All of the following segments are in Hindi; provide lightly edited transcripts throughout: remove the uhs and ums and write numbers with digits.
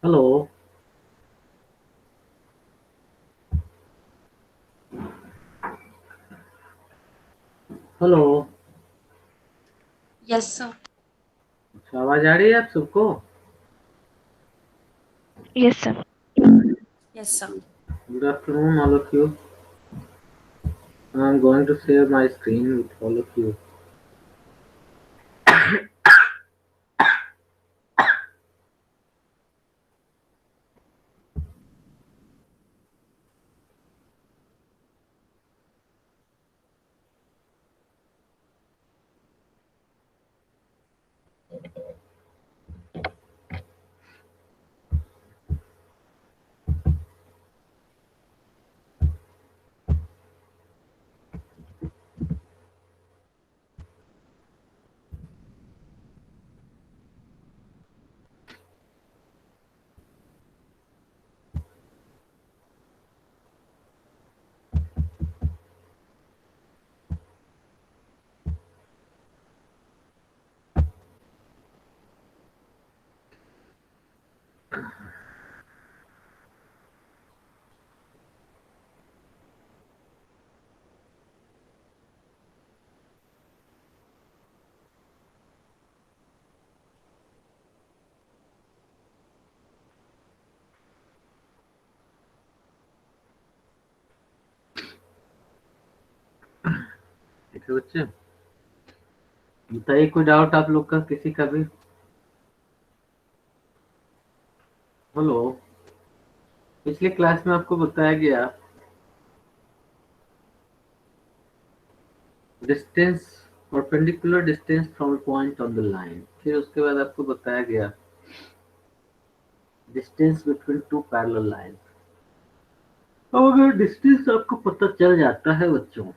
हेलो। हेलो। Yes, sir. अच्छा, आवाज आ रही है आप सबको? Yes, sir. Yes, sir. Good afternoon all of you. I am going to share my screen with all of you. ठीक है बच्चे, बताइए कोई डाउट आप लोग का, किसी का भी? हेलो। पिछले क्लास में आपको बताया गया distance, perpendicular distance from a point on the line. फिर उसके बाद आपको बताया गया distance between two parallel line. अब अगर डिस्टेंस आपको पता चल जाता है बच्चों,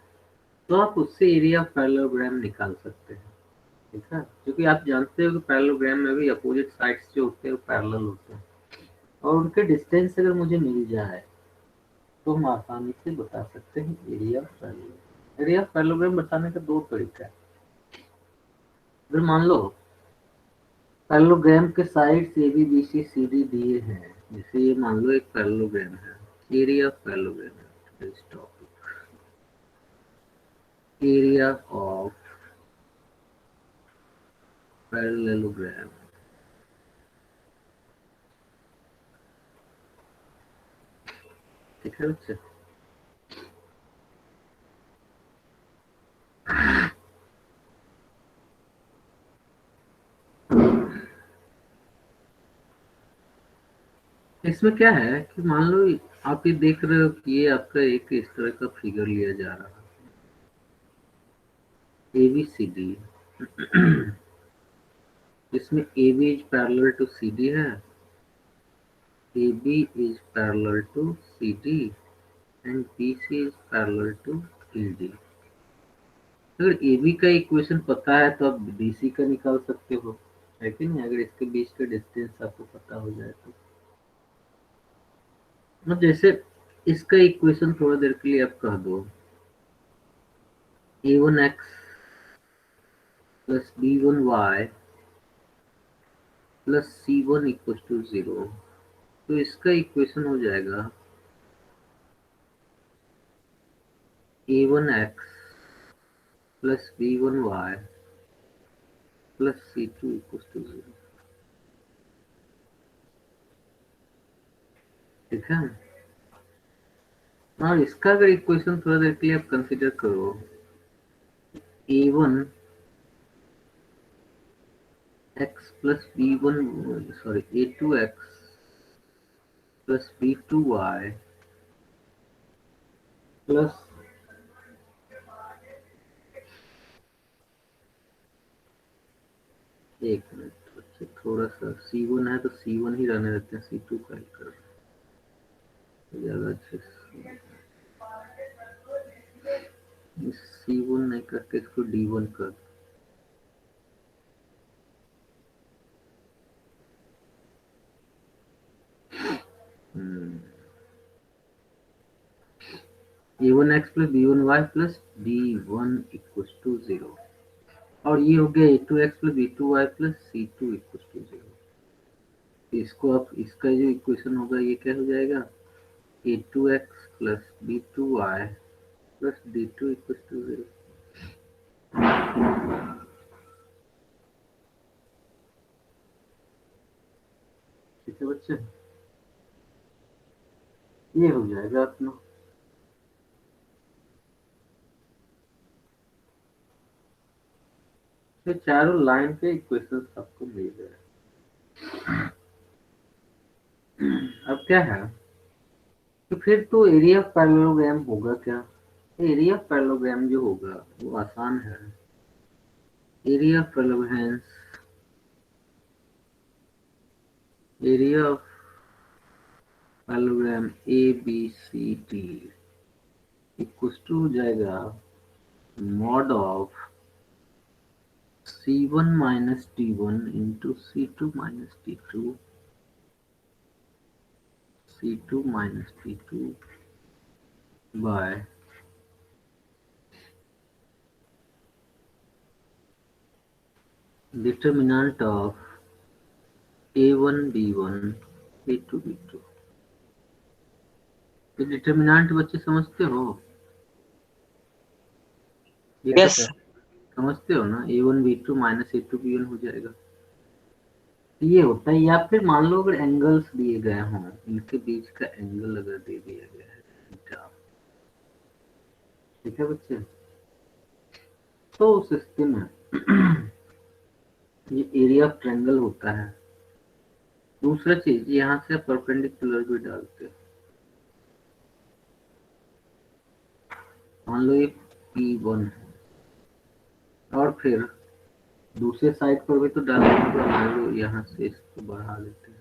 तो आप उससे एरिया ऑफ पैरेललोग्राम निकाल सकते हैं। ठीक है, क्योंकि आप जानते हो कि पैरेललोग्राम में भी अपोजिट साइड्स जो होते हैं वो पैरेलल होते हैं, और उनके डिस्टेंस अगर मुझे मिल जाए तो हम आसानी से बता सकते हैं area of parallelogram. Area of parallelogram बताने का दो तरीका है। अगर मान लो पैरेललोग्राम के sides A B B C C D दिए हैं, जैसे ये मान लो एक पैरेललोग्राम है, एरिया ऑफ पैरेललोग्राम है, टॉपिक एरिया ऑफ पैरेललोग्राम। ठीक है बच्चे, इसमें क्या है कि मान लो आप ये देख रहे हो कि ये आपका एक इस तरह का फिगर लिया जा रहा है, ए बी सी डी। इसमें A B is parallel to C D है, A B is parallel to C D, and B C is parallel to A D. अगर ए बी का इक्वेशन पता है तो आप बी सी का निकाल सकते हो, है कि नहीं? अगर इसके बीच का डिस्टेंस आपको पता हो जाए तो। मतलब जैसे इसका इक्वेशन थोड़ा देर के लिए आप कह दो, A one x plus B one Y plus C one equal to zero, तो इसका इक्वेशन हो जाएगा A one x plus B one Y plus C two equal to zero. ठीक है, और इसका अगर इक्वेशन थोड़ा देर के लिए आप कंसिडर करो, A one x plus B one, sorry A two x plus B two Y plus, एक मिनट बच्चे, थोड़ा सा सी वन है तो सी वन ही रहने देते हैं, सी टू का ही कर ज्यादा अच्छे से। सी वन नहीं करके इसको डी वन कर। A one x plus B one Y plus D one equal to zero, और ये हो गया A two x plus B two Y plus C two equal to zero. इसको आप इसका जो इक्वेशन होगा ये क्या हो जाएगा, a2x plus b2y plus d2 equal to 0। ठीक है बच्चे, ये हो जाएगा अपना। ये चारों लाइन के इक्वेशन आपको मिल गए। अब क्या है, तो फिर तो एरिया ऑफ पैरेललोग्राम होगा क्या। एरिया ऑफ पैरेललोग्राम जो होगा वो आसान है। Area of parallelogram, area of parallelogram A B C D equal to हो जाएगा mod of C1 minus D1 into C2 minus D2, C2 minus D2 by determinant of A1 B1 A2 B2। ये डिटर्मिनेंट बच्चे समझते हो, ये यस कैसे समझते हो ना, A1 B2 minus A2 B1 हो जाएगा। ये होता है, या फिर मान लो अगर एंगल्स दिए गए हों, इनके बीच का एंगल अगर दे दिया गया है थीटा, ठीक है बच्चे, तो उस स्थिति में ये एरिया ऑफ ट्रायंगल होता है। दूसरा चीज, यहाँ से परपेंडिकुलर भी डालते हैं, मान लो ये P1 है, और फिर दूसरे साइड पर भी तो डालेंगे, तो मान लो यहाँ से इसको बढ़ा लेते हैं,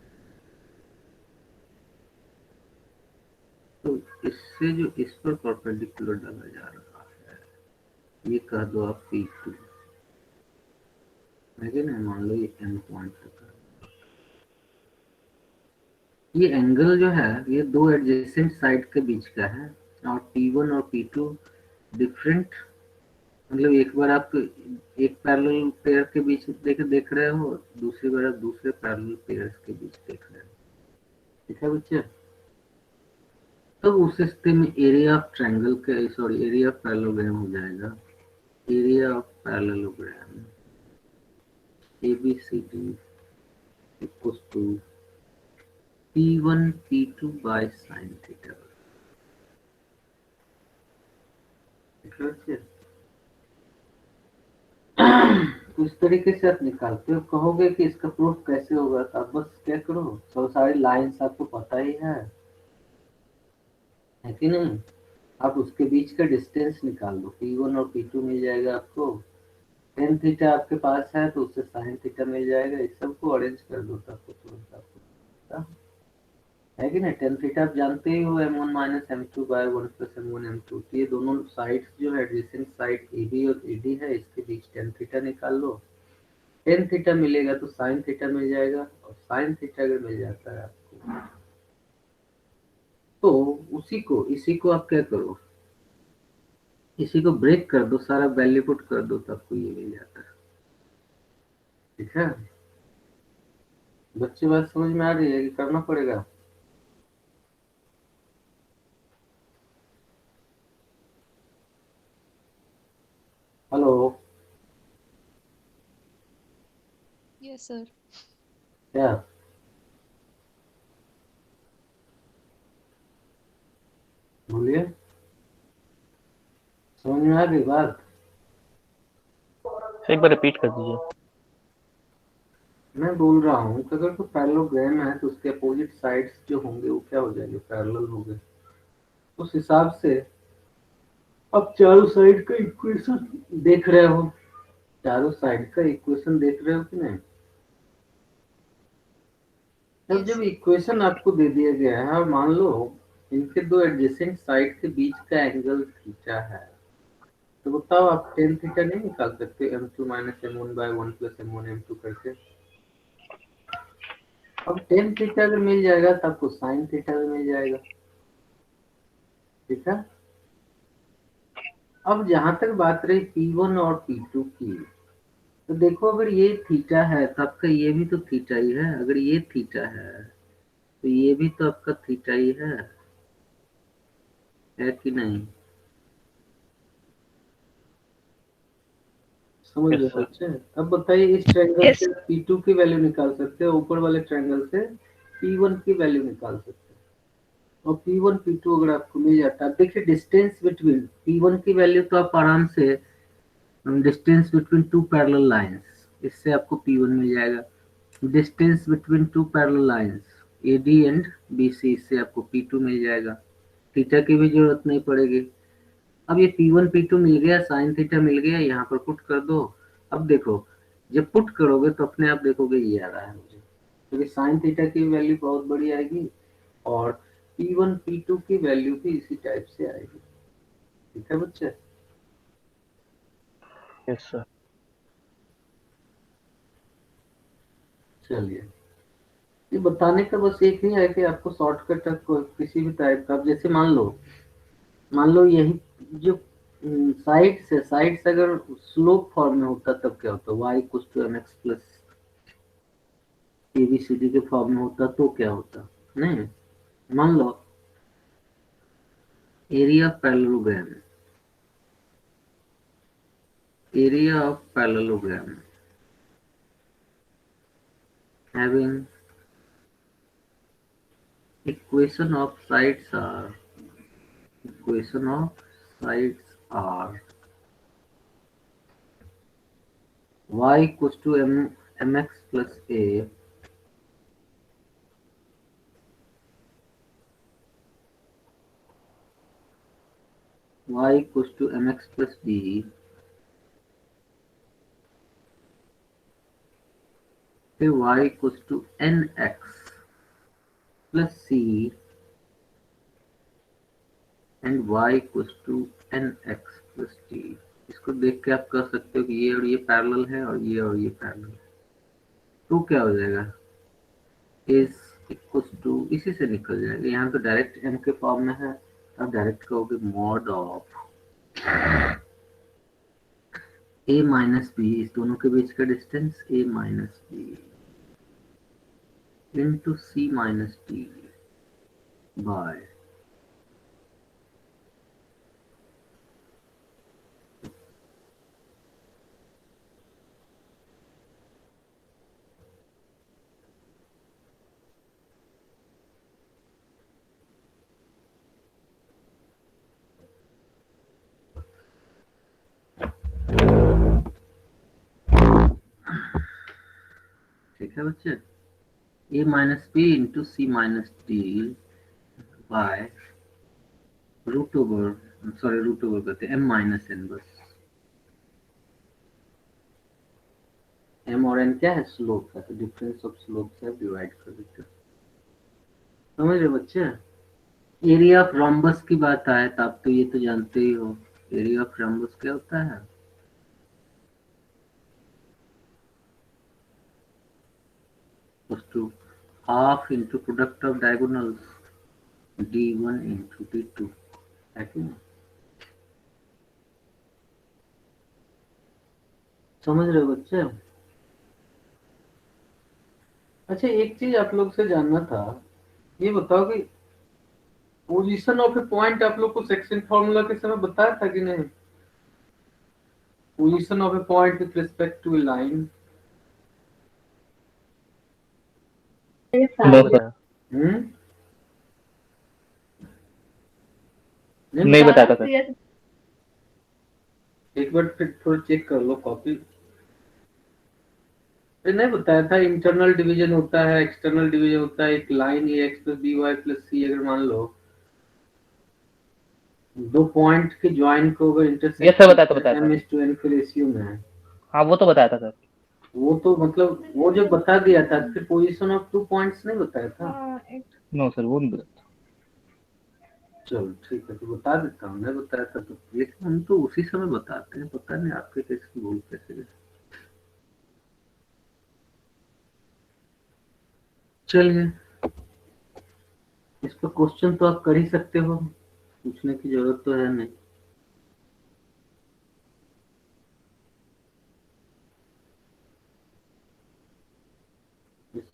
तो इससे जो इस पर परपेंडिकुलर डाला जा रहा है ये कह दो आप P2 है कि नहीं, मान लो ये M पॉइंट तक है। ये एंगल जो है ये दो एडजेसेंट साइड के बीच का है, और P1 और P2 डिफरेंट, मतलब एक बार आप एक पैरेलल पेयर के बीच देख रहे हो, दूसरी बार आप दूसरे पैरेलल पेयर्स के बीच देख रहे हो। ठीक है बच्चे, तो उस स्थिति में एरिया ऑफ ट्रायंगल के, सॉरी एरिया ऑफ पैरेललोग्राम हो जाएगा, area of parallelogram ABCD equals to P1 P2 by sin theta. ठीक है बच्चे, तो इस तरीके से आप निकालते हो। कहोगे कि इसका प्रूफ कैसे होगा, तो आप बस क्या करो, सब सारी लाइंस आपको पता ही है कि नहीं, आप उसके बीच का डिस्टेंस निकाल दो, P1 और P2 मिल जाएगा आपको, टेन थीटा आपके पास है तो उससे साइन थीटा मिल जाएगा, इस सबको अरेंज कर दो तो आपको तुरंत आपको है कि नहीं। टेन थीटा आप जानते ही हो M1 minus M2 bye 1 plus M1 M2, तो ये दोनों साइड्स जो है एडजेसेंट साइड AB और AD है, इसके बीच टेन थीटा निकाल लो, टेन थीटा मिलेगा तो साइन थीटा मिल जाएगा, और साइन थीटा अगर मिल जाता है आपको, तो इसी को आप क्या करो, इसी को ब्रेक कर दो, सारा वैल्यू पुट कर दो तो आपको ये मिल जाता है। ठीक है बच्चे, बात समझ में आ रही है कि करना पड़ेगा। Hello, yes sir. क्या बोलिए, समझ में आ गई बात। एक बार रिपीट कर दीजिए। मैं बोल रहा हूँ कि अगर कोई पैरेललोग्राम है तो उसके अपोजिट साइड्स जो होंगे वो क्या हो जाएंगे, पैरेलल होंगे। उस हिसाब से अब चारों साइड का इक्वेशन देख रहे हो, चारों साइड का इक्वेशन देख रहे हो कि नहीं। अब यस जब सर। इक्वेशन आपको दे दिया गया है, और मान लो इनके दो एडजेसेंट साइड के बीच का एंगल थीटा है, तो बताओ आप टेन थीटा नहीं निकाल सकते M2 minus M1 bye 1 plus M1 M2 करके। अब टेन थीटा अगर मिल जाएगा तो आपको साइन थीटा भी मिल जाएगा। ठीक है, अब जहां तक बात रही P1 और P2 की, तो देखो अगर ये थीटा है तो आपका ये भी तो थीटा ही है, अगर ये थीटा है तो ये भी तो आपका थीटा ही है कि नहीं? समझ रहे यस हो सर। बच्चे? अब बताइए इस ट्रायंगल Yes. से P2 की वैल्यू निकाल सकते हो, ऊपर वाले ट्रायंगल से P1 की वैल्यू निकाल सकते हो, और P1 P2 अगर आपको मिल जाता है, देखिए डिस्टेंस बिटवीन P1 की वैल्यू तो आप आराम से distance between two parallel lines, इससे आपको P1 मिल जाएगा। Distance between two parallel lines AD and BC, इससे आपको P2 मिल जाएगा। थीटा की भी जरूरत नहीं पड़ेगी। अब ये P1 P2 मिल गया, साइन थीटा मिल गया, यहाँ पर पुट कर दो। अब देखो जब पुट करोगे तो अपने आप देखोगे ये आ रहा है मुझे, क्योंकि साइन थीटा की वैल्यू बहुत बड़ी आएगी और P1 P2 की वैल्यू भी इसी टाइप से आएगी। ठीक है बच्चे? Yes sir. चलिए, ये बताने का बस एक ही है कि आपको शॉर्टकट किसी भी टाइप का, जैसे मान लो यही जो साइड से अगर स्लोप फॉर्म में होता तब क्या होता? y equals to mx plus ABCD के फॉर्म में होता तो क्या होता? नहीं, मान लो area of parallelogram having equation of sides are y equals to mx plus a y equals to mx plus b, फिर y equals to nx plus c and y equals to nx plus t। इसको देख के आप कह सकते हो कि ये और ये पैरेलल है और ये पैरेलल है, तो क्या हो जाएगा? इज इक्वल्स टू, इसी से निकल जाएगा। यहाँ तो डायरेक्ट m के फॉर्म में है, आप डायरेक्ट कहोगे mod of a minus B, इस दोनों के बीच का distance a minus B into c minus T by ठीक है बच्चे? a minus B into C minus T by root over करते हैं m माइनस n, बस m और n क्या है? स्लोप है, तो डिफरेंस ऑफ स्लोप से आप डिवाइड कर देते हो। समझ रहे बच्चे? एरिया ऑफ रोम्बस की बात आए तो आप तो ये तो जानते ही हो, एरिया ऑफ रोम्बस क्या होता है? Two half into product of diagonals d1 into d2, है कि नहीं? समझ रहे हो बच्चे? अच्छा, एक चीज आप लोग से जानना था, ये बताओ कि पोजीशन ऑफ ए पॉइंट आप लोग को सेक्शन फार्मूला के समय बताया था कि नहीं? Position of a point with respect to a line. हम्म, नहीं बताया था सर। एक बार फिर थोड़ा चेक कर लो कॉपी। नहीं बताया था, इंटरनल डिवीजन होता है, एक्सटर्नल डिवीजन होता है, एक line A x plus B Y plus C, अगर मान लो दो पॉइंट के ज्वाइन को अगर ये सब बताया था m/n के रेशियो में है, हाँ वो तो बताया था सर। वो तो मतलब वो जो बता दिया था, फिर पोजीशन ऑफ टू पॉइंट्स नहीं बताया था। नो सर वो नहीं बताया। चलो ठीक है, तो बता देता हूँ, नहीं बताया था तो, लेकिन हम तो उसी समय बताते हैं, पता नहीं आपके कैसे भूल कैसे गए। चलिए, इस पर क्वेश्चन तो आप कर ही सकते हो, पूछने की जरूरत तो है नहीं।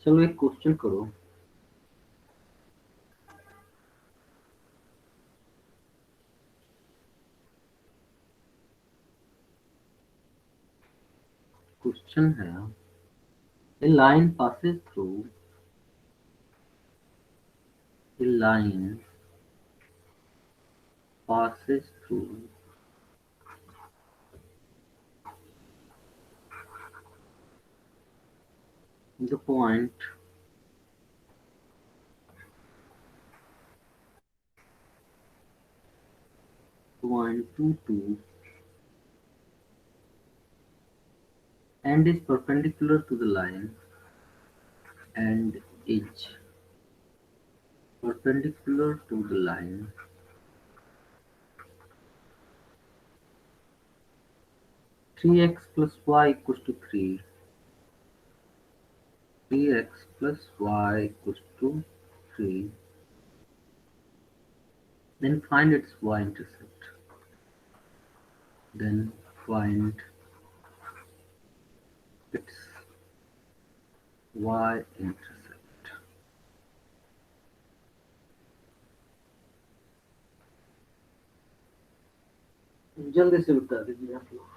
चलो एक क्वेश्चन करो। क्वेश्चन है, a line passes through a line passes through the point point 22 and is perpendicular to the line and is perpendicular to the line. Three x plus y equals to 3. 3x plus y equals to 3. Then find its y-intercept. Then find its y-intercept. जल्दी से बता दीजिए आप लोग।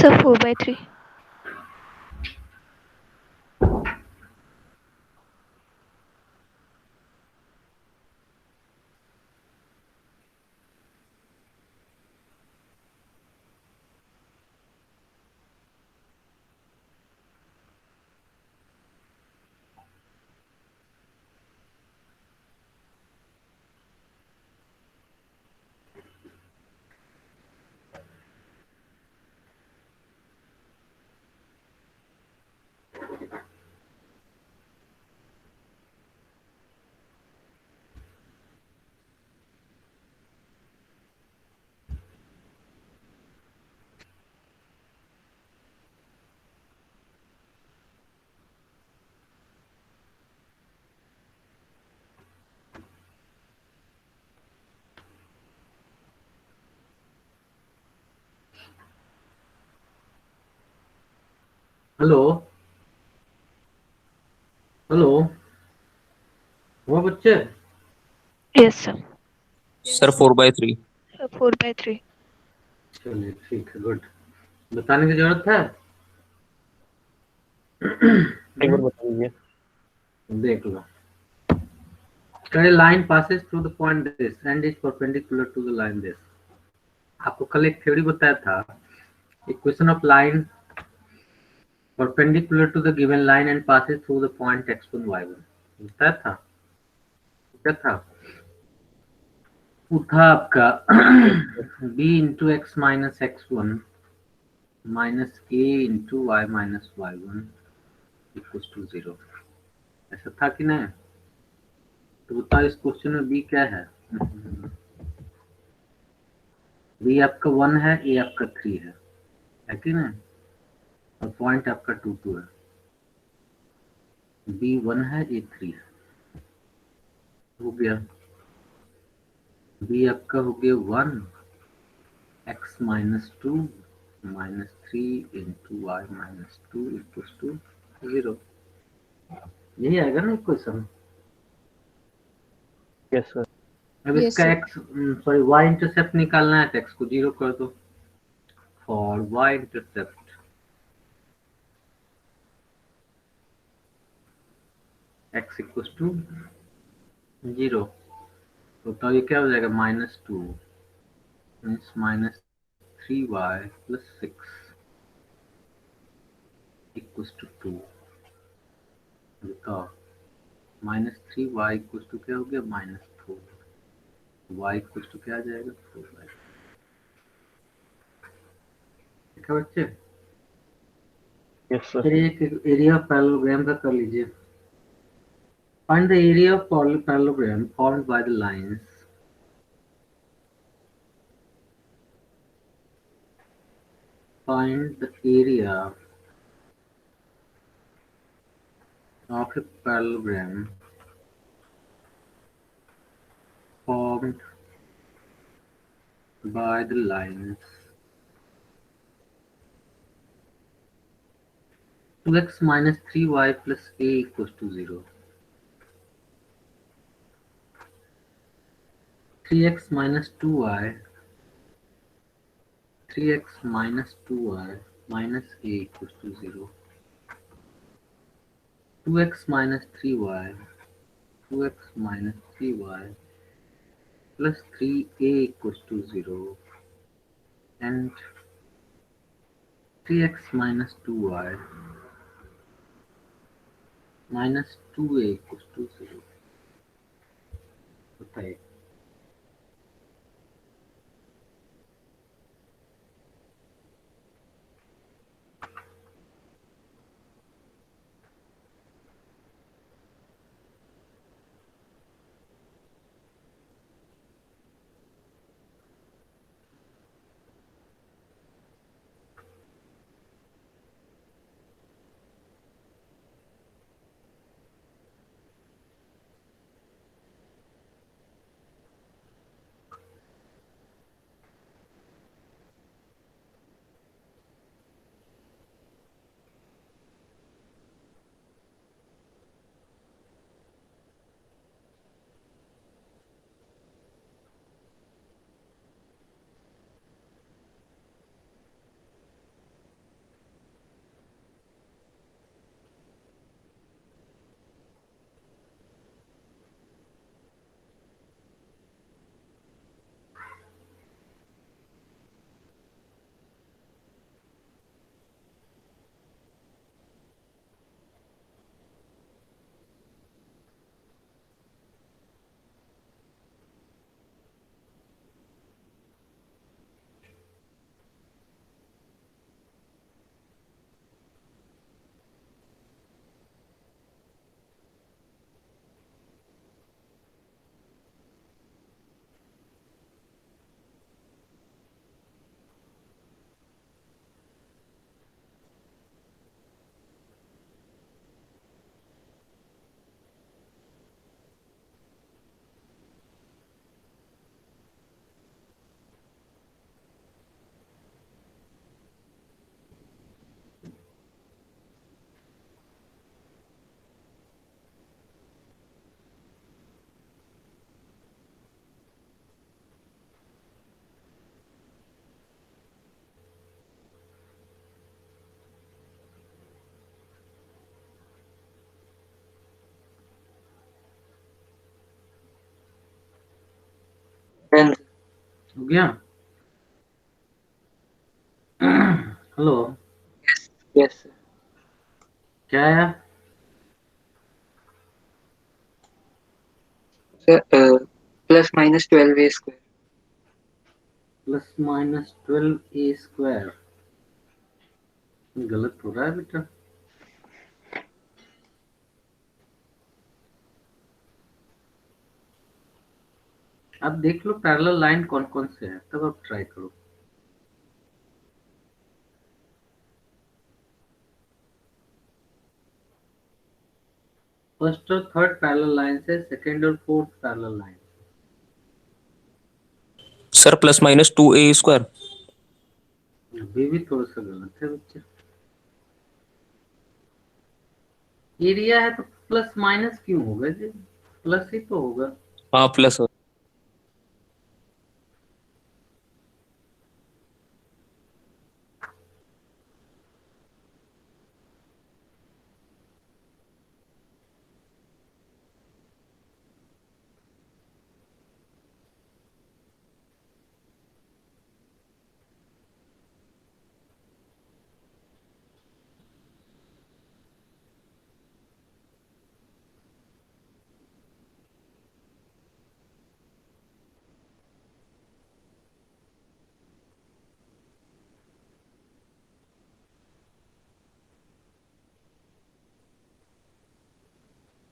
Sir, 4/3. हेलो हेलो, वो बच्चे Yes, sir. सर 4/3। 4/3. चलिए ठीक है, गुड। बताने की जरूरत है? एक बार बता दीजिए। देख लो। A line passes through the point this and is perpendicular to the line this. आपको कल एक थ्योरी बताया था, equation of line perpendicular to the given line and passes through the point x1 y1. बताया था क्या था? वो था आपका b into x minus x1 minus a into y minus y1 equals to 0. ऐसा था कि नहीं? तो बताओ इस क्वेश्चन में b क्या है? b आपका 1 है, a आपका 3 है कि नहीं? और पॉइंट आपका 2 2 है। b 1 है, a 3 है, हो गया। b आपका हो गया 1 x minus 2 minus 3 into y minus 2 equals to 0. यही आएगा ना क्वेश्चन? Yes sir. अब Yes, इसका sir. x sorry y intercept निकालना है तो x को 0 कर दो। For y intercept x equals to 0, तो ये क्या हो जाएगा? -2 means -3y plus 6 equals to 2। बताओ -3y इक्वल्स टू क्या हो गया? -4। y इक्वल्स टू क्या आ जाएगा? 4y। ठीक है बच्चे? Yes sir. फिर एक एरिया ऑफ पैरेललोग्राम का कर लीजिए। Find the area of parallelogram formed by the lines find the area of a parallelogram formed by the lines 2x minus 3y plus a equals to 0, 3x minus 2y, 3x minus 2y minus a equals to 0, 2x minus 3y, 2x minus 3y plus 3a equals to 0, and 3x minus 2y minus 2a equals to 0. बताइए। हो गया? Hello, Yes, sir. क्या आया? Sir, plus minus 12a square. Plus minus 12a² गलत हो रहा है बेटा। अब देख लो पैरेलल लाइन कौन कौन से हैं, तब अब ट्राई करो। फर्स्ट और थर्ड पैरेलल लाइन से, सेकंड और fourth parallel line. Sir plus minus 2a² अभी भी थोड़ा सा गलत है बच्चे। एरिया है तो प्लस माइनस क्यों होगा जी? प्लस ही तो होगा। हाँ प्लस।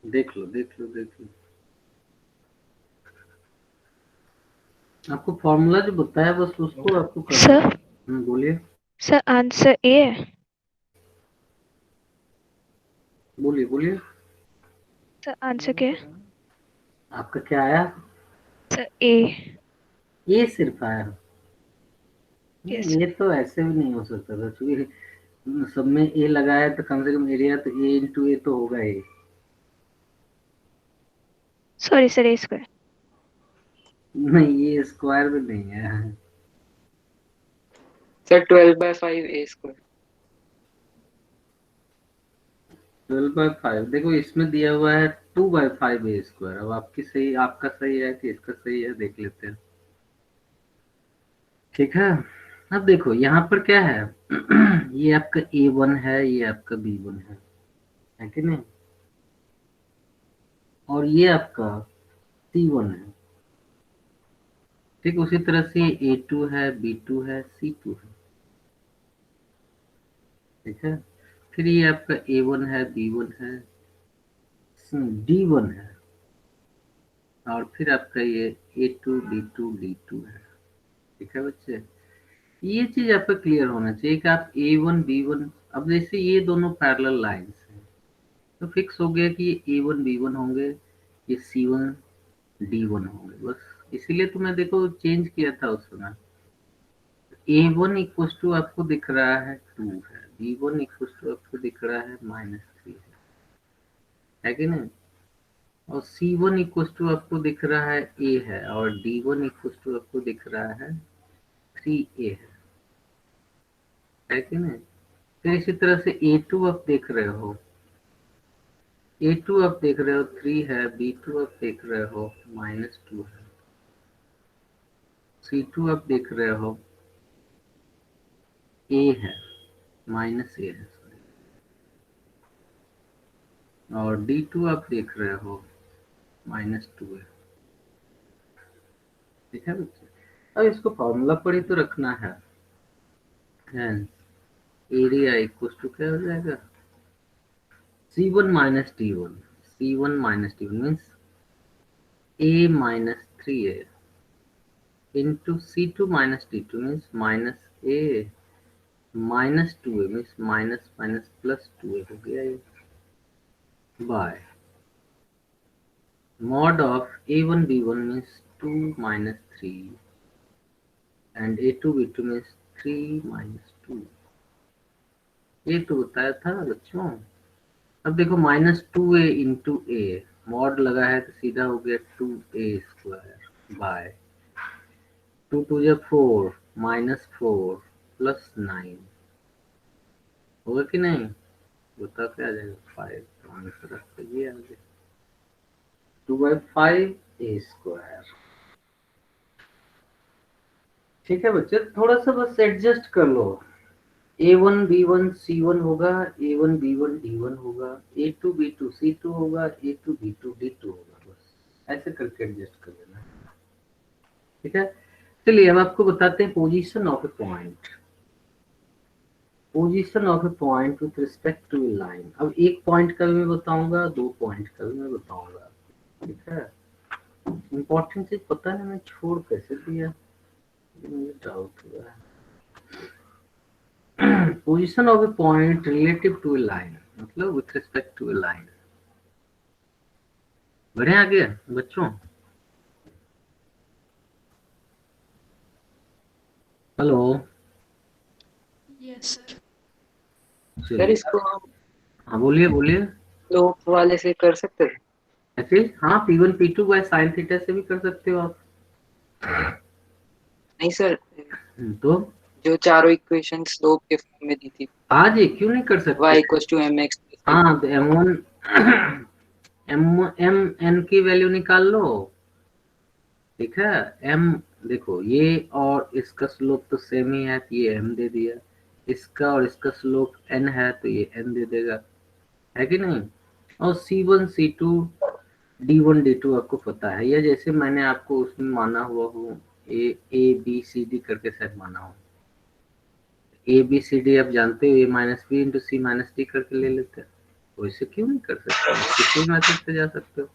देख लो देख लो देख लो। आपको फॉर्मूला जो बताया बस उसको आपको करना सर है। बोलिए सर आंसर ए है। बोलिए बोलिए। सर आंसर क्या है? आपका क्या आया? सर ए। ये सिर्फ आया? यस ये तो ऐसे भी नहीं हो सकता था, क्योंकि सब में ए लगाया तो कम से कम एरिया तो ए इंटू ए तो होगा ही। सॉरी सर, ए स्क्वायर। नहीं, ये स्क्वायर में नहीं है। Sir, 12/5a square. 12/5 देखो इसमें दिया हुआ है 2/5a²। अब आपकी सही, आपका सही है कि इसका सही है देख लेते हैं। ठीक है, अब देखो यहाँ पर क्या है। ये आपका A1 है, ये आपका B1 है कि नहीं? और ये आपका C1 है। ठीक उसी तरह से A2 है, B2 है, C2 है। ठीक है, फिर ये आपका A1 है, B1 है, D1 है, और फिर आपका ये A2 B2 D2 है। ठीक है बच्चे, ये चीज आपका क्लियर होना चाहिए कि आप A1 B1, अब जैसे ये दोनों पैरेलल लाइंस हैं तो फिक्स हो गया कि ये A1 B1 होंगे, ये C1 D1 होंगे, बस इसीलिए तो मैं देखो चेंज किया था उस समय। A1 इक्वल टू आपको दिख रहा है 2 है, B1 इक्वल टू आपको दिख रहा है -3 है कि नहीं? और C1 इक्वल टू आपको दिख रहा है A है, और D1 इक्वल टू आपको दिख रहा है 3A है कि नहीं? फिर इसी तरह से A2 आप देख रहे हो, A2 आप देख रहे हो 3 है, B2 आप देख रहे हो -2 है, C2 आप देख रहे हो A है, -A है sorry, और D2 आप देख रहे हो -2 है। ठीक है बच्चे, अब इसको फॉर्मूला पर ही तो रखना है। एरिया इक्वल टू क्या हो जाएगा? C1 minus D1, C1 minus D1 means A minus 3A into C2 minus D2 means minus A minus 2A means minus minus plus 2A हो गया ये, by mod of A1 B1 means 2 minus 3 and A2 B2 means 3 minus 2। ये तो बताया था बच्चों। अब देखो -2A इंटू ए, मॉड लगा है तो सीधा हो गया 2A² बाय 2 2 जा 4 -4 प्लस 9 होगा कि नहीं? बता क्या आ जाएगा? 5। तो आंसर आपका ये आ गया 2/5A²। ठीक है बच्चे, थोड़ा सा बस एडजस्ट कर लो। A1 B1 C1 होगा, A1 B1 D1 होगा, A2 B2 C2 होगा, A2 B2 D2 होगा, बस ऐसे करके एडजस्ट कर लेना। ठीक है, चलिए हम आपको बताते हैं position of a point. Position of a point with respect to a line. अब एक पॉइंट का भी मैं बताऊंगा, 2 पॉइंट का भी मैं बताऊंगा। ठीक है, इंपॉर्टेंट चीज पता नहीं मैं छोड़ कैसे दिया, मुझे डाउट हुआ है। Position of a point relative to a line, मतलब with respect to a line. बढ़े आगे बच्चों? Hello, Yes, sir. सर इसको हम हाँ बोलिए बोलिए। स्लोप वाले से कर सकते हैं? ऐसे हाँ, P1 P2 by sine theta से भी कर सकते हो आप। नहीं सर, तो जो चारों इक्वेशन स्लोप के फॉर्म में दी थी, आज ये क्यों नहीं कर सकते? y equals to mx। हाँ, तो M1 M की वैल्यू निकाल लो। ठीक है, M देखो, ये और इसका स्लोप तो सेम ही है, तो ये M दे दिया। इसका और इसका स्लोप N है, तो ये N दे देगा, है कि नहीं? और C1 C2 D1 D2 आपको पता है, या जैसे मैंने आपको उसमें माना हुआ हो, A B C D करके शायद माना हो। ABCD आप जानते हो, A minus B into C minus D करके ले लेते हैं। वैसे क्यों नहीं कर सकते? किसी मेथड से जा सकते हो।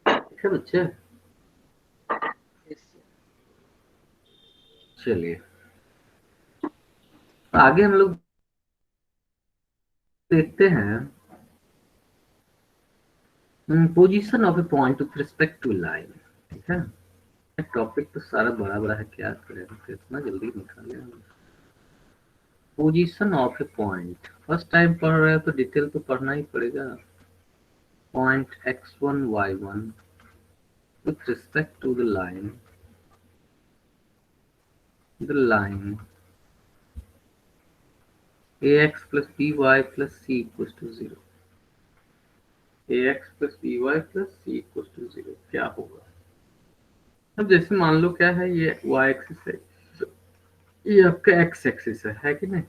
ठीक है बच्चे, चलिए आगे हम लोग देखते हैं position of a point with respect to line. ठीक है, टॉपिक तो सारा बड़ा बड़ा है, क्या करें इतना जल्दी निकाले। Position of a point first time पढ़ रहे हो तो डिटेल तो पढ़ना ही पड़ेगा। Point x1 y1 with respect to the line ax plus by plus c equals to 0। ax plus by plus c equals to 0 क्या होगा? अब जैसे मान लो क्या है, ये y एक्सिस है, ये आपका x एक्सिस है कि नहीं?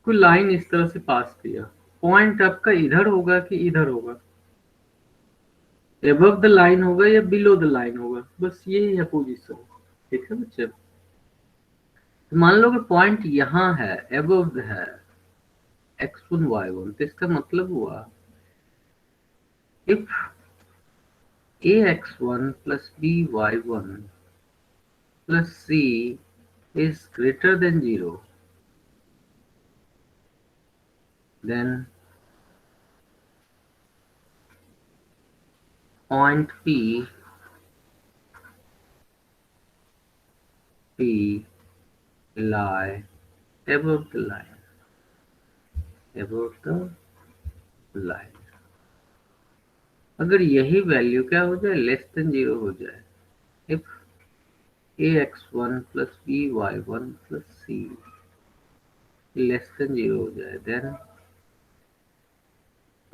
कोई लाइन इस तरह से पास किया, पॉइंट आपका इधर होगा कि इधर होगा? एबव द लाइन होगा या बिलो द लाइन होगा? बस ये है पोजीशन। ठीक है बच्चे, मान लो कि पॉइंट यहाँ है, एबव है x1 y1, तो इसका मतलब हुआ if ax1 plus by1 plus c is greater than 0, then point P lie above the line, above the line। अगर यही वैल्यू क्या हो जाए, लेस देन 0 हो जाए, if ax1 plus by1 plus c less than 0 हो जाए, then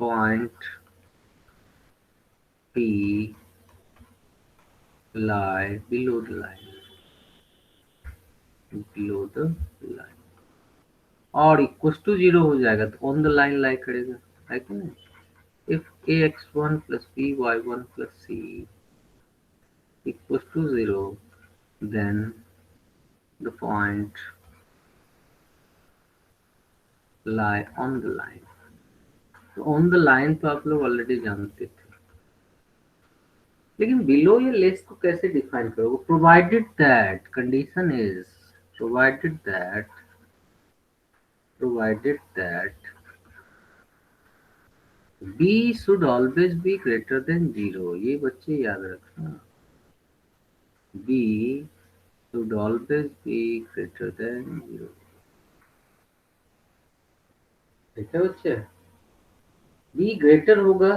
point P lie below the line, below the line, और इक्वल टू 0 हो जाएगा तो ऑन द लाइन लाई करेगा, है कि नहीं? If ax1 plus by1 plus c equals to 0, then the point lie on the line। तो ऑन द लाइन तो आप लोग ऑलरेडी जानते थे, लेकिन बिलो या लेस को कैसे डिफाइन करोगे? Provided that condition is provided that b should always be greater than 0। ये बच्चे याद रखना, b should always be greater than 0। ठीक है बच्चे, b ग्रेटर होगा,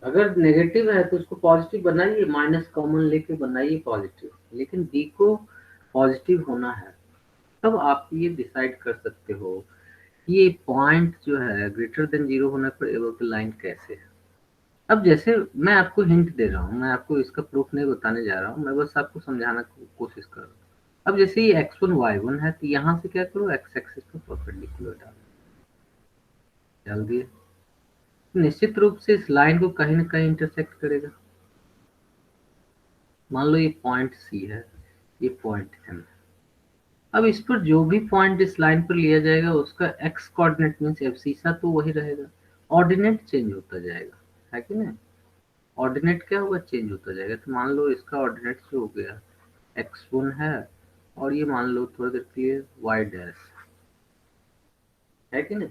अगर नेगेटिव है तो उसको पॉजिटिव बनाइए, माइनस कॉमन लेके बनाइए पॉजिटिव, लेकिन b को पॉजिटिव होना है। तब आप ये डिसाइड कर सकते हो कि ये पॉइंट जो है ग्रेटर देन 0 होने पर एबव द लाइन कैसे है। अब जैसे मैं आपको हिंट दे रहा हूँ, मैं आपको इसका प्रूफ नहीं बताने जा रहा हूँ, मैं बस आपको समझाना की कोशिश कर रहा हूँ। अब जैसे ये x1 y1 है, तो यहाँ से क्या करो, x एक्सिस पर परपेंडिकुलर डाल दिए, निश्चित रूप से इस लाइन को कहीं ना कहीं इंटरसेक्ट करेगा। मान लो ये पॉइंट सी है, ये पॉइंट एम है। अब इस पर जो भी पॉइंट इस लाइन पर लिया जाएगा उसका एक्स कोऑर्डिनेट मींस एब्सिसा तो वही रहेगा, ऑर्डिनेट चेंज होता जाएगा, है कि नहीं? ऑर्डिनेट क्या होगा, चेंज होता जाएगा। तो मान लो इसका ऑर्डिनेट जो हो गया x1 है, और ये मान लो थोड़ा देर के लिए y डैश, है कि नहीं?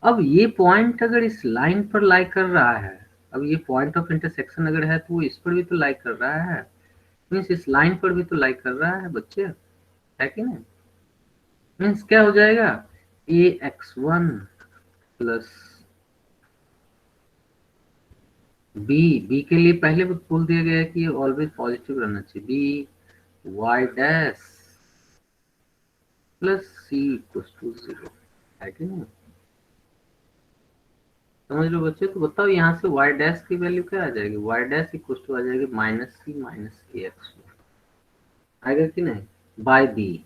अब ये पॉइंट अगर इस लाइन पर लाई कर रहा है, अब ये पॉइंट ऑफ इंटरसेक्शन अगर है तो वो इस पर भी तो लाई कर रहा है, मीन्स इस लाइन पर भी तो लाई कर रहा है बच्चे, है कि नहीं? मीन्स क्या हो जाएगा, ax1 प्लस बी के लिए पहले बोल दिया गया है कि ये ऑलवेज पॉजिटिव रहना चाहिए, B Y dash plus C equals to 0, है कि नहीं? समझ लो बच्चे। तो बताओ यहाँ से y डैश की वैल्यू क्या आ जाएगी, y डैश इक्वल्स टू आ जाएगी माइनस सी माइनस ax, आएगा कि नहीं, बाय बी।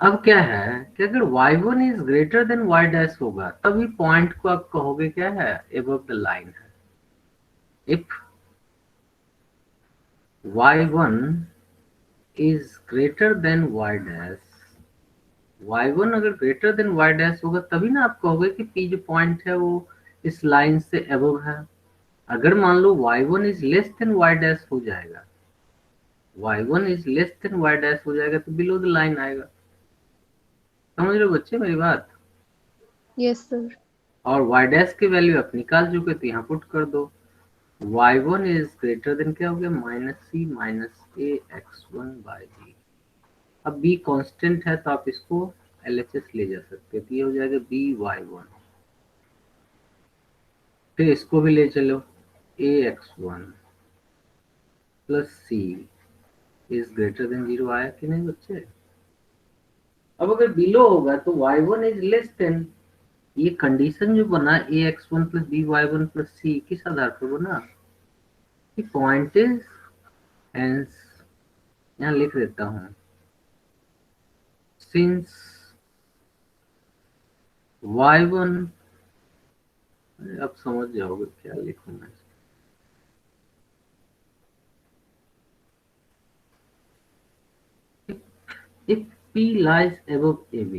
अब क्या है कि अगर y1 is greater then y dash होगा तभी पॉइंट को आप कहोगे क्या है, एबव द लाइन है। If y1 is greater then y dash, y1 अगर ग्रेटर देन y डैश होगा तभी ना आप कहोगे कि p जो पॉइंट है वो इस लाइन से एबव है। अगर मान लो y1 is less than y dash हो जाएगा, y1 is less than y dash हो जाएगा तो बिलो द लाइन आएगा। समझ रहे हो बच्चे मेरी बात? Yes sir. और y डैश की वैल्यू आप निकाल चुके तो यहाँ पुट कर दो, y1 इज ग्रेटर देन क्या हो गया, माइनस सी माइनस ए x1 बाय बी। अब b कांस्टेंट है तो आप इसको LHS ले जा सकते हो, तो ये हो जाएगा by1, फिर इसको भी ले चलो ax1 plus C is greater than 0 आया कि नहीं बच्चे? अब अगर बिलो होगा तो y1 इज लेस देन, ये कंडीशन जो बना ax1 प्लस by1 प्लस सी किस आधार पर बना, कि पॉइंट इज, हेंस यहाँ लिख देता हूँ, सिंस y1, अब समझ जाओगे क्या लिखूं मैं। If P lies above AB,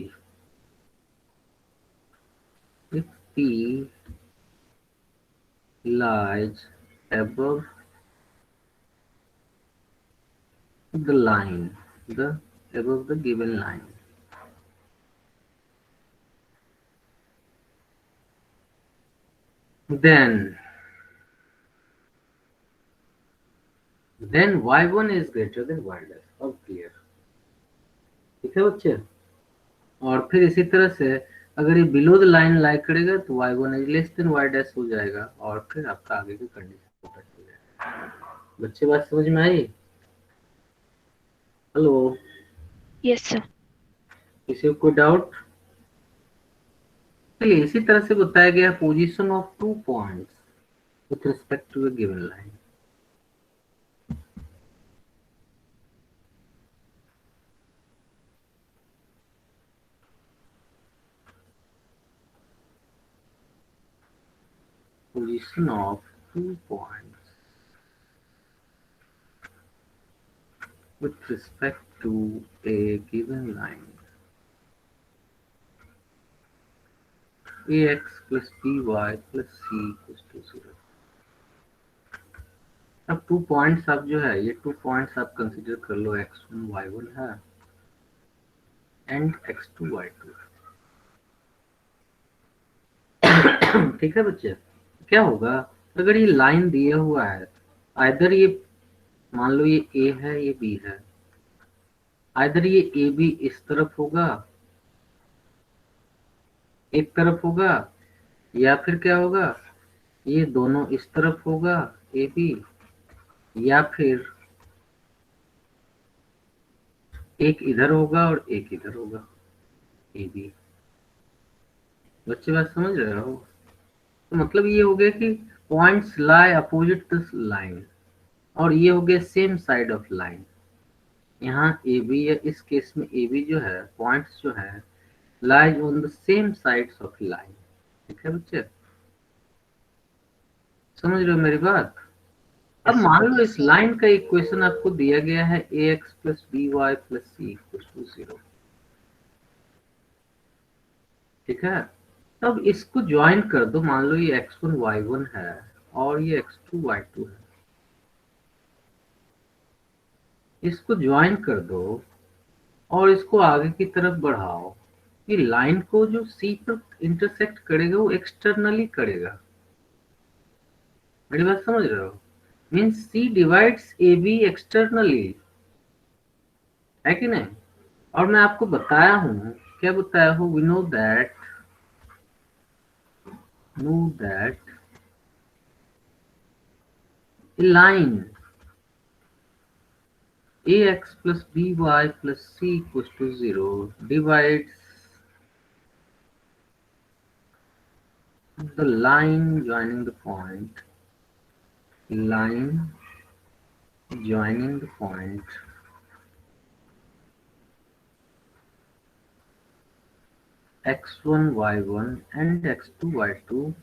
if P lies above the line, above the given line, then y1 is greater than y dash। अब क्लियर, ठीक है बच्चे? और फिर इसी तरह से अगर ये बिलो द लाइन लाई करेगा तो y1 is less than y dash हो जाएगा, और फिर आपका आगे की कंडीशन पता चल जाएगा। बच्चे बात समझ में आई? Hello, yes sir. किसी को कोई डाउट? चलिए, इसी तरह से बताया गया position of 2 points with respect to a given line. Position of 2 points with respect to a given line, ax plus by plus c equals to 0। अब 2 पॉइंट्स आप जो है, ये 2 पॉइंट्स आप कंसीडर कर लो, x1 y1 है एंड x2 y2 है। ठीक है बच्चे? क्या होगा अगर ये लाइन दिया हुआ है, आइदर ये मान लो ये a है ये b है, आइदर ये AB इस तरफ होगा, एक तरफ होगा, या फिर क्या होगा, ये दोनों इस तरफ होगा AB, या फिर एक इधर होगा और एक इधर होगा AB। बच्चे बात समझ रहे हो? तो मतलब ये हो गया कि points lie opposite this line, और ये हो गया सेम साइड ऑफ लाइन। यहाँ ए बी, या इस केस में ए बी जो है, पॉइंट्स जो है lies on the same sides of line. ठीक है बच्चे, समझ रहे हो मेरी बात? अब मान लो इस लाइन का इक्वेशन आपको दिया गया है ax plus B Y plus C equal to 0। ठीक है, अब इसको ज्वाइन कर दो। मान लो ये x1 y1 है और ये x2 y2 है, इसको ज्वाइन कर दो और इसको आगे की तरफ बढ़ाओ। ये लाइन को जो C पर इंटरसेक्ट करेगा वो एक्सटर्नली करेगा। मेरी बात समझ रहे हो? Means C divides AB externally, है कि नहीं? और मैं आपको बताया हूं, क्या बताया हूं? We know that a line ax plus by plus c equals to 0 divides the line joining the point x1 y1 and x2 y2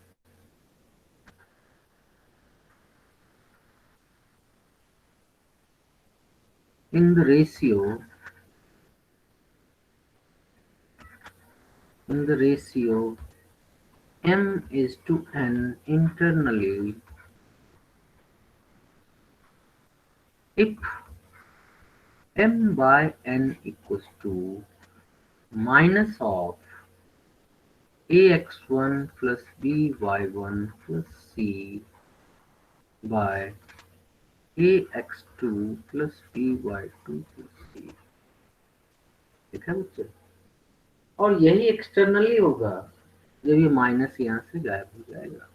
in the ratio m is to n internally if m by n equals to minus of ax1 plus by1 plus c by ax2 plus by2 plus c। ठीक है बच्चे? और यही एक्सटर्नली होगा जब ये माइनस यहाँ से गायब हो जाएगा।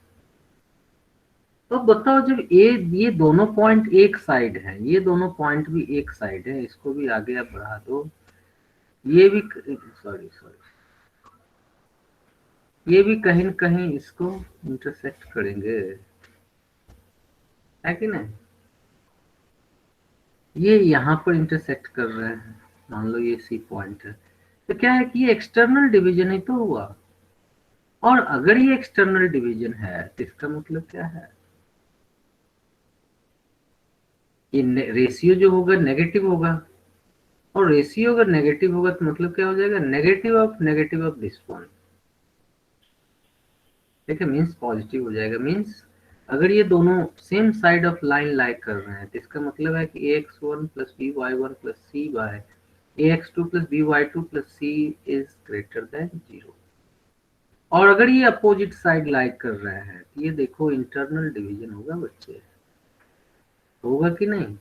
तो बताओ, जब ये दोनों पॉइंट एक साइड है, ये दोनों पॉइंट भी एक साइड है, इसको भी आगे आप बढ़ा दो, ये भी सॉरी ये भी कहीं न कहीं इसको इंटरसेक्ट करेंगे, है कि नहीं? ये यहाँ पर इंटरसेक्ट कर रहे हैं, मान लो ये सी पॉइंट है, तो क्या है कि ये एक्सटर्नल डिवीजन ही तो हुआ। और अगर ये एक्सटर्नल डिवीजन है तो इसका मतलब क्या है? ये रेशियो जो होगा नेगेटिव होगा, और रेशियो अगर नेगेटिव होगा तो मतलब क्या हो जाएगा? Negative of this one. ठीक है, मीन्स पॉजिटिव हो जाएगा। मीन्स अगर ये दोनों same side of line lie कर रहे हैं तो इसका मतलब है कि ax1 plus by1 plus c by ax2 plus by2 plus c is greater than 0। और अगर ये अपोजिट साइड लाई कर रहे हैं तो ये देखो इंटरनल डिवीजन होगा बच्चे, होगा कि नहीं?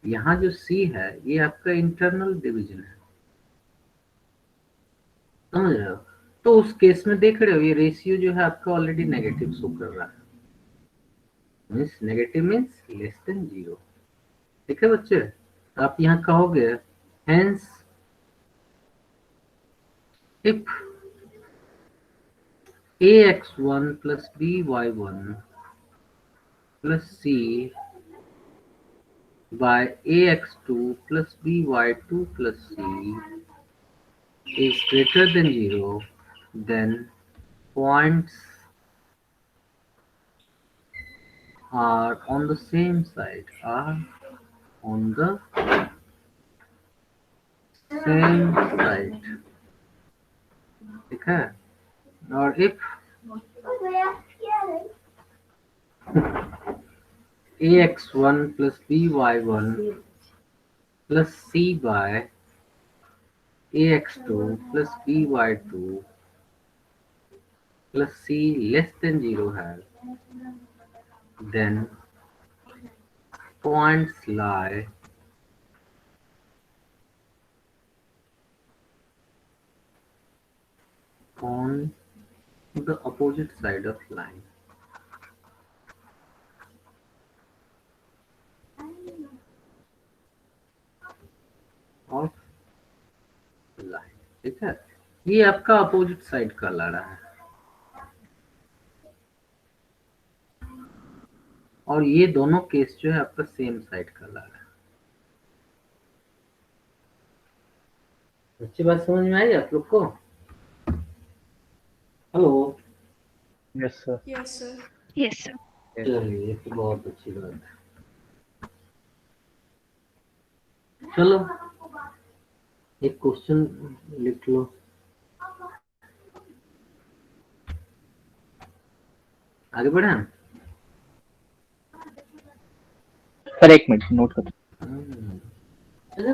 यहाँ जो c है ये आपका इंटरनल डिवीजन है, समझ रहे हो? तो उस केस में देख रहे हो ये रेशियो जो है आपका ऑलरेडी नेगेटिव शो कर रहा है, means negative means less than 0। ठीक है बच्चे? आप यहाँ कहोगे hence if ax1 plus by1 plus c by ax2 plus by2 plus c is greater than 0, then points are on the same side, ठीक है? और if ax1 plus by1 plus c by ax2 plus by2 plus c less than 0 है, then points lie on the opposite side of line। Of line. ठीक है, ये आपका अपोजिट साइड का ला रहा है। और ये दोनों केस जो है आपका सेम साइड का ला रहा है। अच्छी बात समझ में आई आप लोग को? Hello. Yes sir. Yes, sir. Yes, sir. चलिए, ये तो बहुत अच्छी बात है। चलो एक क्वेश्चन लिख लो। आगे बढ़े हम? सर एक मिनट नोट कर। अच्छा,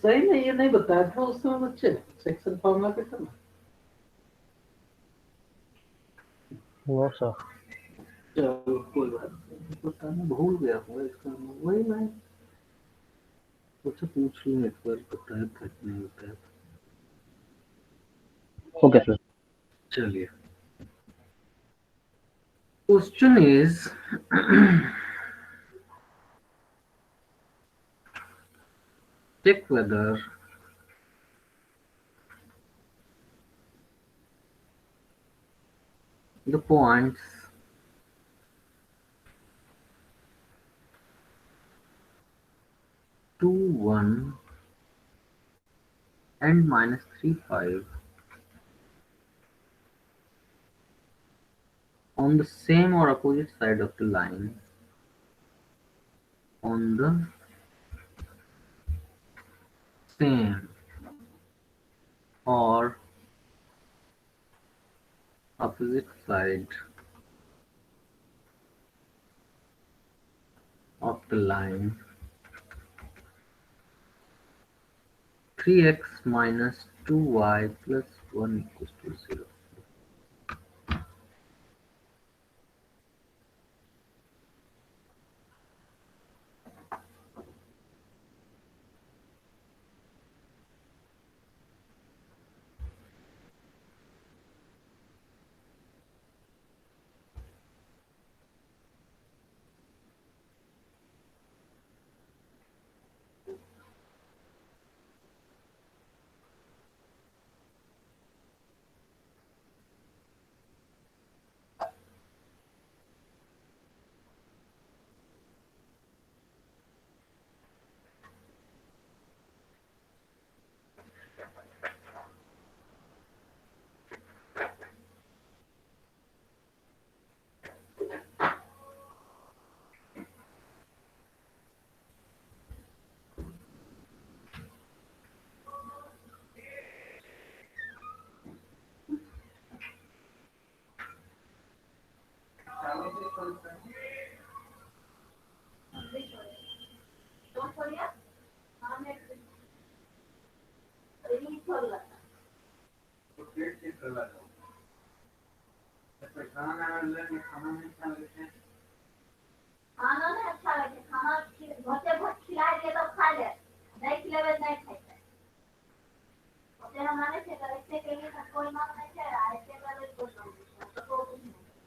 सही में ये नहीं बताया था उस समय बच्चे सेक्शन फॉर्मूला के समय? वो सर। चलो कोई बात नहीं, पता नहीं भूल गया हूँ इसका। वही मैं सोचा पूछ लूँ एक बार, बताया था कि नहीं बताया था। हो गया सर। चलिए, question is check whether the points 2, 1 and -3, 5 on the same or opposite side of the line on the same or opposite side of the line 3x minus 2y plus 1 equals to 0.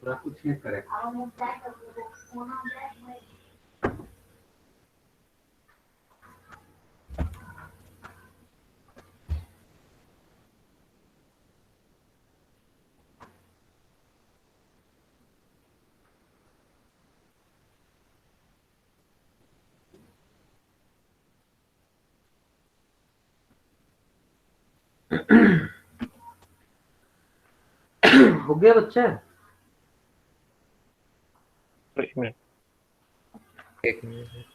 पूरा कुछ नहीं करे। हो गया बच्चा? एक मिनट। एक मिनट।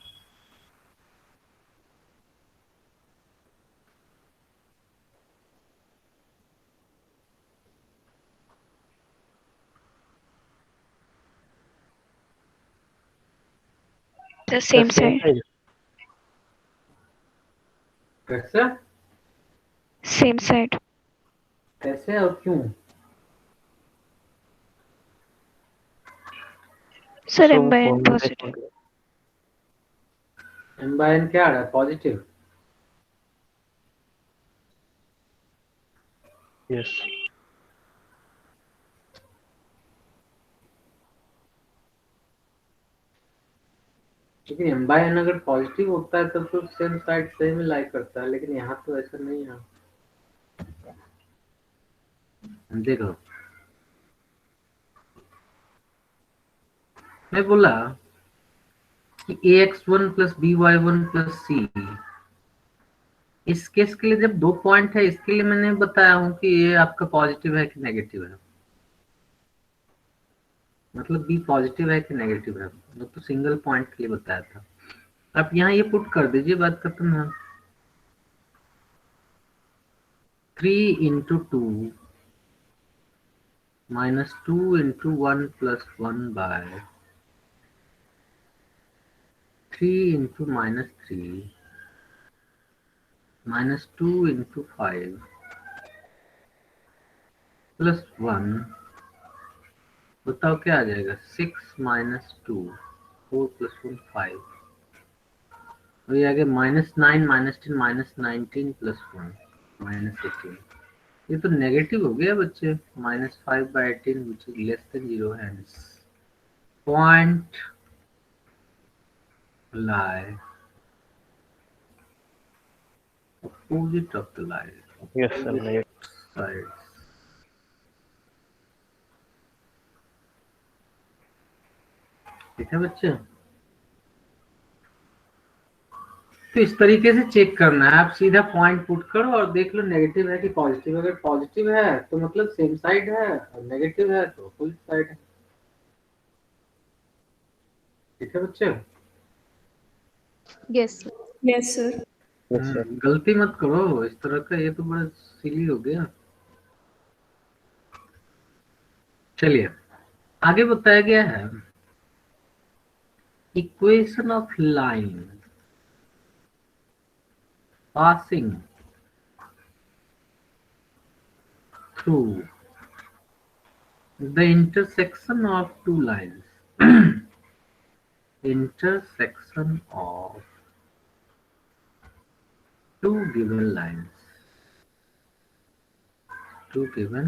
The same side. कैसे? Same side. कैसे और क्यों? Sir, So, M by N formula positive. m by n क्या आ रहा है? पॉजिटिव। यस। लेकिन m by n अगर पॉजिटिव होता है तब तो सेम साइड सेम ही लाई करता है, लेकिन यहाँ तो ऐसा नहीं है। देखो, मैं बोला कि ax1 प्लस by1 प्लस सी, इस केस के लिए जब 2 पॉइंट है, इसके लिए मैंने बताया हूं कि ये आपका पॉजिटिव है कि नेगेटिव है, मतलब बी पॉजिटिव है कि नेगेटिव है, वो तो सिंगल पॉइंट के लिए बताया था। आप यहाँ ये पुट कर दीजिए, बात खत्म है। 3 into 2 minus 2 into 1 plus 1 by 3 into minus 3 minus 2 into 5 plus 1, बताओ क्या आ जाएगा? 6 माइनस 2, 4 प्लस 1 5, और ये आगे -9 -10 -19 प्लस 1 -18, ये तो नेगेटिव हो गया बच्चे। -5/18 which is less than 0, hence point lie opposite of the line, Yes, sir. Right. sides। ठीक है बच्चे, तो इस तरीके से चेक करना है। आप सीधा पॉइंट पुट करो और देख लो नेगेटिव है कि पॉजिटिव। अगर पॉजिटिव है तो मतलब सेम साइड है, और नेगेटिव है तो अपोजिट साइड है। ठीक है बच्चे, Yes, sir. Yes, sir. Yes, sir. गलती मत करो इस तरह का, ये तो बड़ा सिली हो गया। चलिए आगे बताया गया है, equation of line passing through the intersection of two lines, intersection of two given lines, two given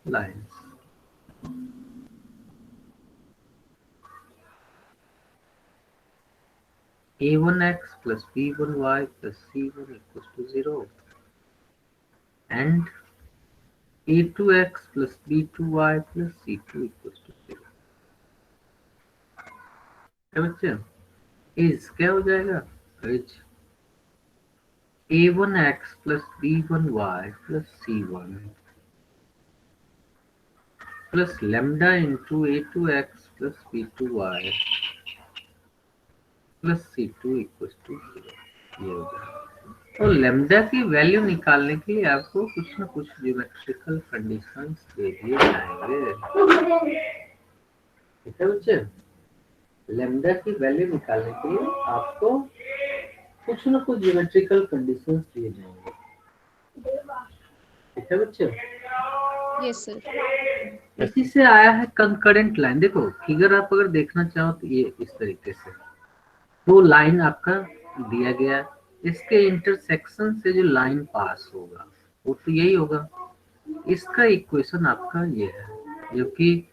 lines, a1x plus b1y plus c1 equals to 0, and a2x plus b2y plus c2 equals to 0। क्या बच्चे, इज क्या हो जाएगा? Is a1x plus b1y plus c1 plus lambda into a2x plus b2y plus c2 equals to 0, ये हो जाएगा। तो लैम्डा की वैल्यू निकालने के लिए आपको कुछ ना कुछ ज्योमेट्रिकल कंडीशंस दे दिए जाएंगे। ठीक है बच्चे, लैम्डा की वैल्यू निकालने के लिए आपको कुछ ना कुछ ज्योमेट्रिकल कंडीशंस दिए जाएंगे। ठीक है बच्चे, Yes, sir. इसी से आया है कंकरेंट लाइन। देखो फिगर आप अगर देखना चाहो तो ये इस तरीके से दो लाइन आपका दिया गया है, इसके इंटरसेक्शन से जो लाइन पास होगा वो तो यही होगा। इसका इक्वेशन आपका ये है, जो कि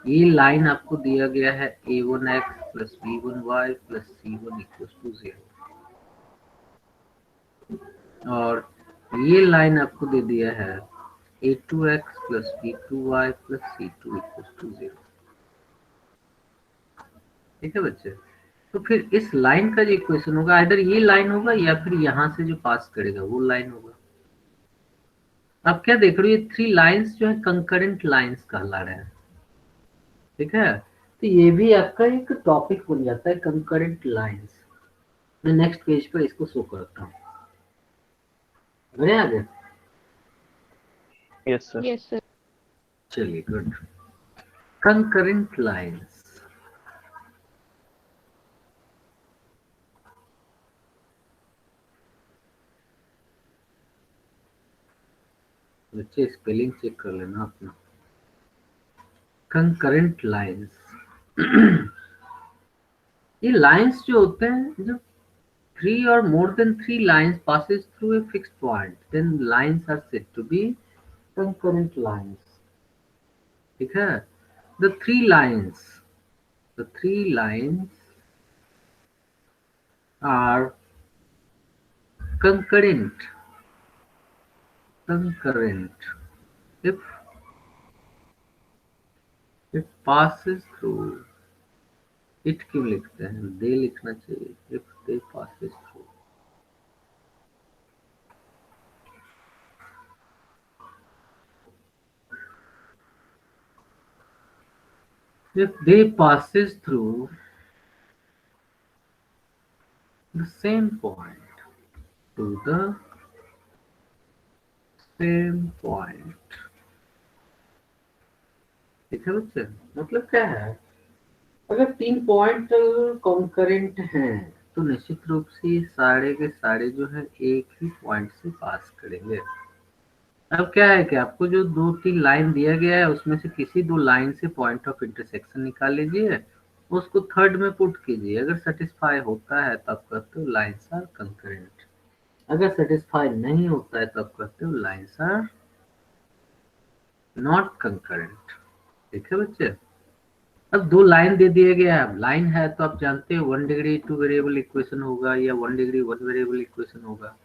ये लाइन आपको दिया गया है a1x plus b1y plus c1 equals to 0, और ये लाइन आपको दे दिया है a2x plus b2y plus c2 equals to 0। ठीक है बच्चे, तो फिर इस लाइन का जो इक्वेशन होगा इधर ये लाइन होगा या फिर यहाँ से जो पास करेगा वो लाइन होगा। आप क्या देख रहे हो, ये 3 लाइंस जो है कंकरेंट लाइंस कहला रहे हैं। ठीक है, तो ये भी आपका एक टॉपिक बन जाता है, कंकरेंट लाइंस। मैं नेक्स्ट पेज पर इसको शो करता हूँ, बढ़िया आगे। Yes, sir. Yes, sir. चलिए गुड, कंकरेंट लाइंस। बच्चे स्पेलिंग चेक कर लेना अपना। कंकरेंट लाइंस ये लाइंस जो होते हैं, जब 3 or more than 3 lines passes through a fixed point, then lines are said to be concurrent lines। ठीक है, the three lines are concurrent if it passes through it क्यों लिखते हैं, दे लिखना चाहिए, if they passes through. If they passes through the same point to the same point, ठीक है बच्चे। मतलब क्या है, अगर 3 पॉइंट कॉन्करेंट हैं तो निश्चित रूप से ये सारे के सारे जो है एक ही पॉइंट से पास करेंगे। अब क्या है कि आपको जो 2-3 लाइन दिया गया है उसमें से किसी 2 लाइन से पॉइंट ऑफ इंटरसेक्शन निकाल लीजिए, उसको थर्ड में पुट कीजिए, अगर सेटिस्फाई होता है तो आप कहते हो लाइन्स आर कंकरेंट, अगर सेटिस्फाई नहीं होता है तो आप कहते हो लाइन्स आर नॉट कंकरेंट। ठीक है बच्चे। अब 2 लाइन दे दिए गया है, अब लाइन है तो आप जानते हो 1 डिग्री 2 वेरिएबल इक्वेशन होगा या 1 डिग्री 1 वेरिएबल इक्वेशन होगा,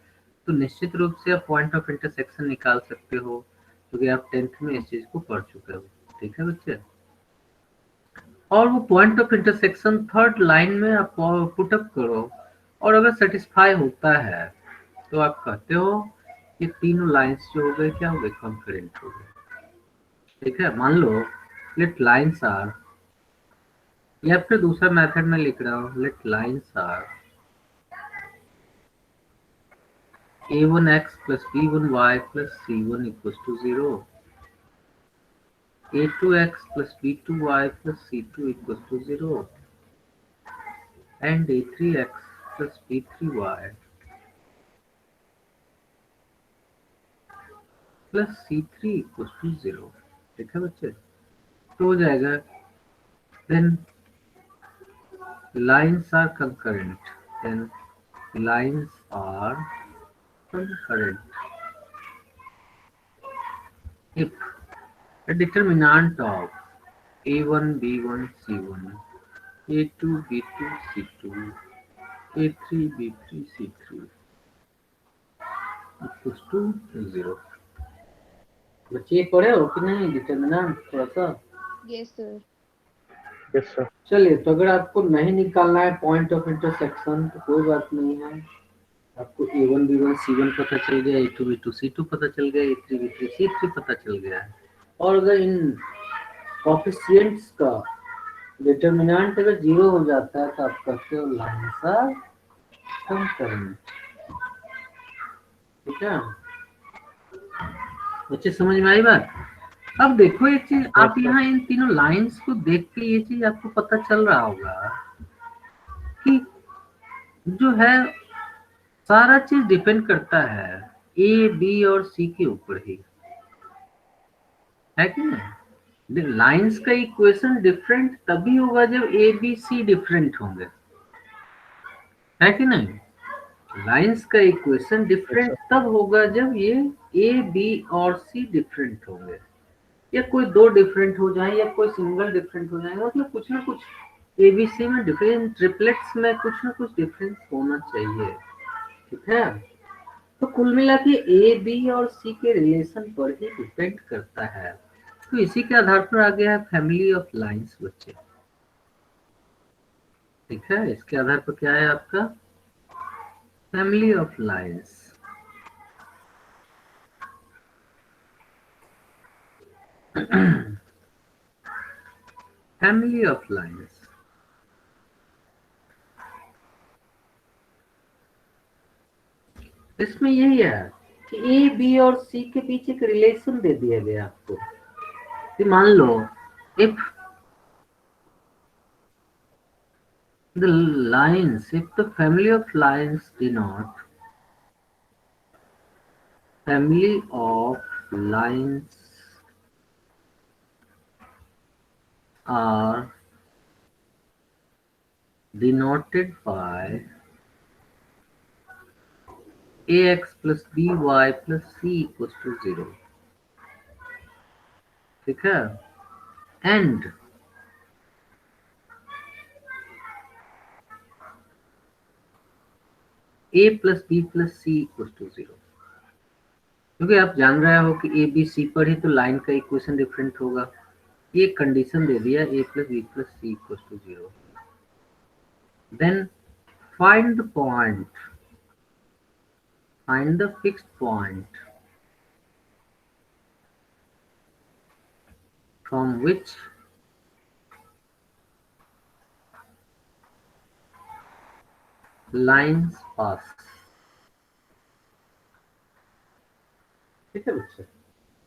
तो निश्चित रूप से आप पॉइंट ऑफ इंटरसेक्शन निकाल सकते हो क्योंकि आप 10th में इस चीज को पढ़ चुके हो। ठीक है बच्चे। और वो point of intersection third line में आप पुटअप करो और अगर सेटिस्फाई होता है तो आप कहते हो कि तीनों लाइंस जो हो गए क्या हो गए, कॉन्करेंट हो गए। ठीक है। मान लो लेट लाइंस आर, या फिर दूसरा मेथड में लिख रहा हूँ, let lines are a1x plus b1y plus c1 equals to 0, a2x plus b2y plus c2 equals to 0, and a3x plus b3y plus c3 equals to 0। ठीक है बच्चे। तो हो जाएगा then lines are concurrent, then lines are concurrent if a determinant of a1 b1 c1 a2 b2 c2 a3 b3 c3 equals to 0। बच्चे पढ़े हो कि नहीं डिटरमिनेंट थोड़ा सा? Yes, sir. Yes sir. चलिए, तो अगर आपको नहीं निकालना है पॉइंट ऑफ इंटरसेक्शन तो कोई बात नहीं है, आपको a1 b1 c1 पता चल गया, a2 b2 c2 पता चल गया, a3 b3 c3 पता चल गया है। और अगर इन कोएफिशिएंट्स का डिटरमिनेंट अगर 0 हो जाता है तो आप कहते हो लाइंस आर कंकरेंट। ठीक है बच्चे, समझ में आई बात? अब देखो एक चीज, आप यहाँ इन तीनों लाइंस को देख के ये चीज आपको पता चल रहा होगा कि जो है सारा चीज डिपेंड करता है ए बी और सी के ऊपर ही, है कि नहीं? लाइंस का इक्वेशन डिफरेंट तभी होगा जब ए बी सी डिफरेंट होंगे, है कि नहीं? लाइंस का इक्वेशन डिफरेंट तब होगा जब ये ए बी और सी डिफरेंट होंगे, या कोई 2 डिफरेंट हो जाए या कोई सिंगल डिफरेंट हो जाए, मतलब कुछ ना कुछ एबीसी में डिफरेंट, ट्रिपलेट्स में कुछ ना कुछ डिफरेंस होना चाहिए। ठीक है। तो कुल मिला के ए बी और सी के रिलेशन पर ही डिपेंड करता है। तो इसी के आधार पर आ गया है फैमिली ऑफ लाइंस बच्चे। ठीक है। इसके आधार पर क्या है आपका family of lines. Family of lines इसमें यही है कि ए बी और सी के बीच एक रिलेशन दे दिया गया आपको कि मान लो if the lines, if the family of lines denote, family of lines are denoted by ax plus by plus c equals to 0। ठीक है। And a plus b plus c equals to 0, क्योंकि आप जान रहे हो कि ए बी सी पर ही तो लाइन का इक्वेशन डिफरेंट होगा। ये कंडीशन दे दिया a plus b plus c equals to 0। Then find the point, find the fixed point from which lines pass. ठीक है बच्चे,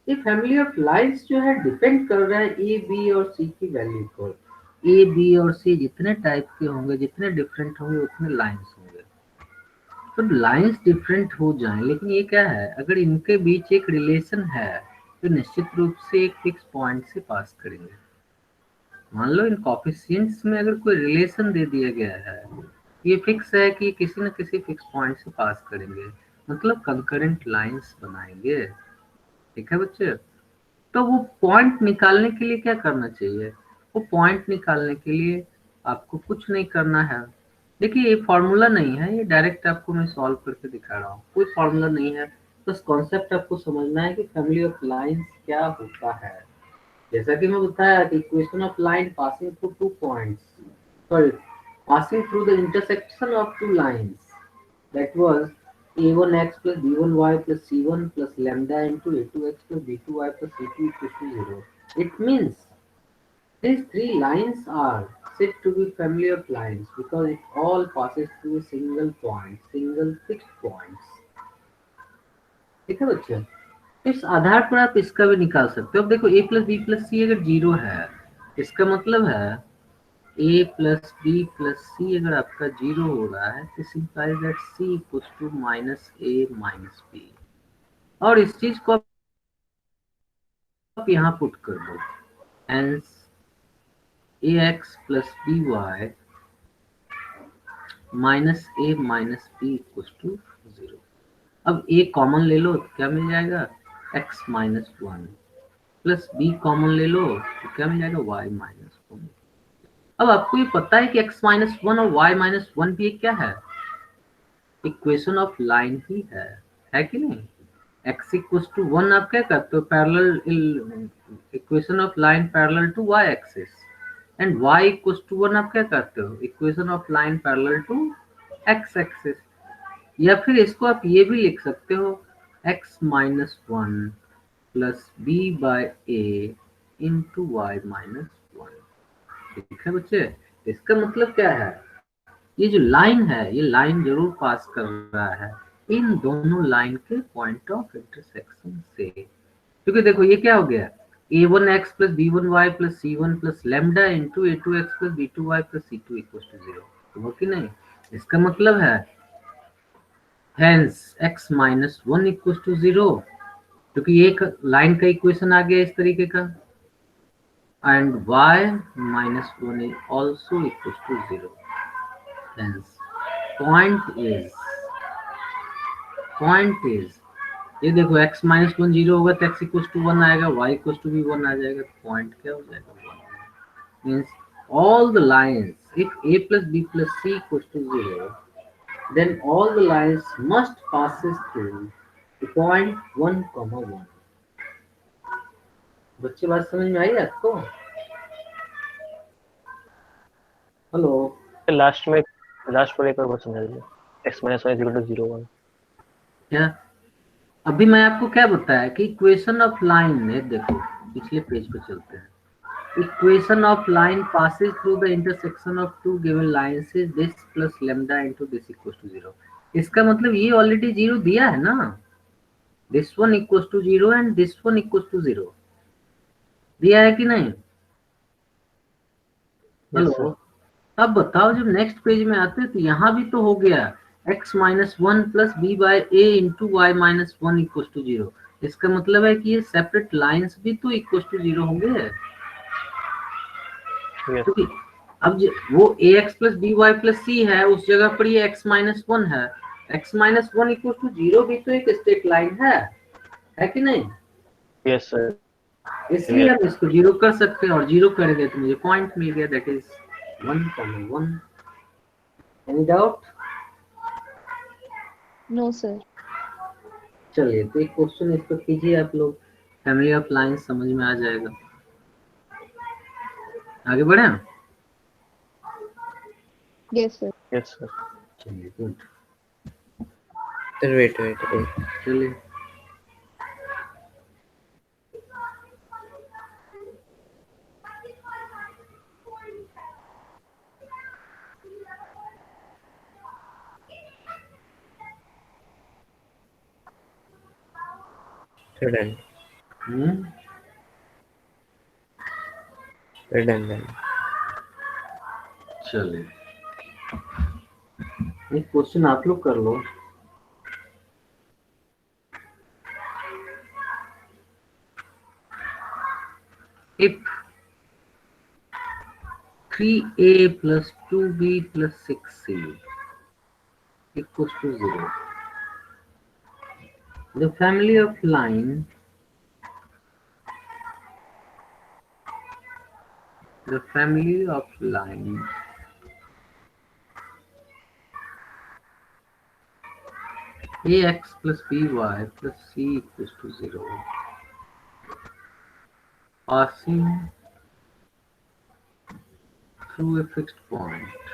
ये फैमिली ऑफ लाइंस जो है डिपेंड कर रहा है ए बी और सी की वैल्यू पर। ए बी और सी जितने टाइप के होंगे, जितने डिफरेंट होंगे, उतने लाइंस होंगे। तो लाइंस डिफरेंट हो जाएं, लेकिन ये क्या है, अगर इनके बीच एक रिलेशन है तो निश्चित रूप से एक फिक्स पॉइंट से पास करेंगे। मान लो इन कोफिशिएंट्स में अगर कोई रिलेशन दे दिया गया है, ये फिक्स है कि किसी न किसी फिक्स पॉइंट से पास करेंगे, मतलब कंकरेंट लाइंस बनाएंगे। ठीक है बच्चे, तो वो पॉइंट निकालने के लिए क्या करना चाहिए? वो पॉइंट निकालने के लिए आपको कुछ नहीं करना है। देखिए, ये फॉर्मूला नहीं है, ये डायरेक्ट आपको मैं सॉल्व करके दिखा रहा हूँ, कोई फॉर्मूला नहीं है। बस कॉन्सेप्ट आपको समझना है कि फैमिली ऑफ लाइंस क्या होता है। जैसा कि मैं बताया कि equation of line passing through two points, sorry, passing through the intersection of two lines, that was a1x plus b1y plus c1 plus lambda into a2x plus b2y plus c2 equals to 0. It means these three lines are said to be family of lines because it all passes through a single point, single fixed points. ठीक है बच्चे, इस आधार पर आप इसका भी निकाल सकते हो। अब देखो, a plus b plus c अगर 0 है, इसका मतलब है a plus b plus c अगर आपका 0 हो रहा है, तो implies that c equals to minus a minus b, और इस चीज को आप यहाँ पुट कर दो, hence ax plus by minus a minus b equals to 0। अब a कॉमन ले लो तो क्या मिल जाएगा, x minus 1 plus b common ले लो तो क्या मिल जाएगा, y minus 1। अब आपको ये पता है कि x minus 1 और y minus 1 भी क्या है, इक्वेशन ऑफ लाइन ही है कि नहीं? x equals to 1 आप क्या करते हो, parallel equation of line parallel to y axis, and y equals to 1 आप क्या करते हो, equation of line parallel to x axis. या फिर इसको आप ये भी लिख सकते हो, x minus 1 plus b by a into y minus 1। ठीक है बच्चे, इसका मतलब क्या है, ये जो लाइन है, ये लाइन जरूर पास कर रहा है इन दोनों लाइन के पॉइंट ऑफ इंटरसेक्शन से। क्योंकि देखो ये क्या हो गया, a1x plus b1y plus c1 plus lambda into a2x plus b2y plus c2 equals to 0, हो कि नहीं? इसका मतलब है hence x minus 1 equals to 0, क्योंकि एक लाइन का इक्वेशन आ गया इस तरीके का, and y minus 1 is also equals to 0, hence point is ये देखो x minus 1 0 होगा तो x equals to 1 आएगा, y equals to भी 1 आ जाएगा, तो पॉइंट क्या हो जाएगा, 1। Means all the lines, if a plus b plus c equals to 0, then all the lines must passes through the point 1, 1। बच्चे बात समझ में आई आपको? हेलो, लास्ट पर एक और बात समझा दीजिए, x minus 1 is equal to 0 1। क्या अभी मैं आपको क्या बताया कि इक्वेशन ऑफ लाइन में, देखो पिछले पेज पे चलते हैं, equation of line passes through the intersection of two given lines is this plus lambda into this equals to 0। इसका मतलब ये ऑलरेडी 0 दिया है ना, this one equals to 0 and this one equals to 0 दिया है कि नहीं? हेलो, अब बताओ जब नेक्स्ट पेज में आते हैं तो यहाँ भी तो हो गया x minus 1 plus b by a into y minus 1 equals to 0। इसका मतलब है कि ये सेपरेट लाइंस भी तो इक्वल टू 0 होंगे, क्योंकि अब वो ax plus by plus c है, उस जगह पर ये x minus 1 है, x minus 1 equals to 0 भी तो एक स्ट्रेट लाइन है कि नहीं? यस सर, इसलिए हम इसको 0 कर सकते हैं, और 0 करेंगे तो मुझे पॉइंट मिल गया, that is 1, 1। Any doubt? No, sir. चलिए, तो एक क्वेश्चन इस पर कीजिए आप लोग, फैमिली ऑफ लाइंस समझ में आ जाएगा। आगे बढ़े। Yes, sir. Yes, sir. चलिए गुड। Sir, wait. चलिए Sir, done. Hmm Sir, done. चलिए एक क्वेश्चन आप लोग कर लो। If 3a plus 2b plus 6c equals to 0, the family of line ax plus by plus c equals to 0 passing through a fixed point.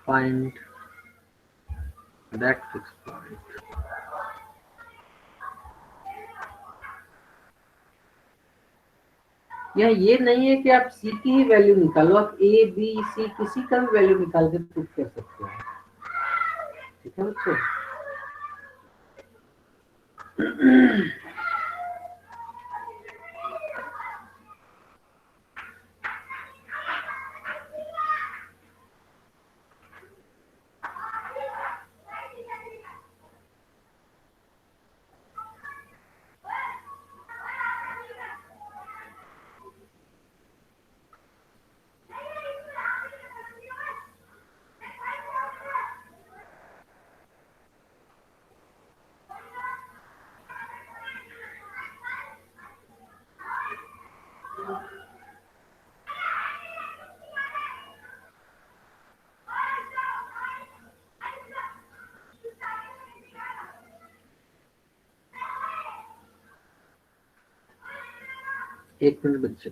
Find that fixed point. या ये नहीं है कि आप c की ही वैल्यू निकालो, आप a b c किसी का भी वैल्यू निकाल के प्रूफ कर सकते हैं। ठीक है बच्चों? एक मिनट बच्चे।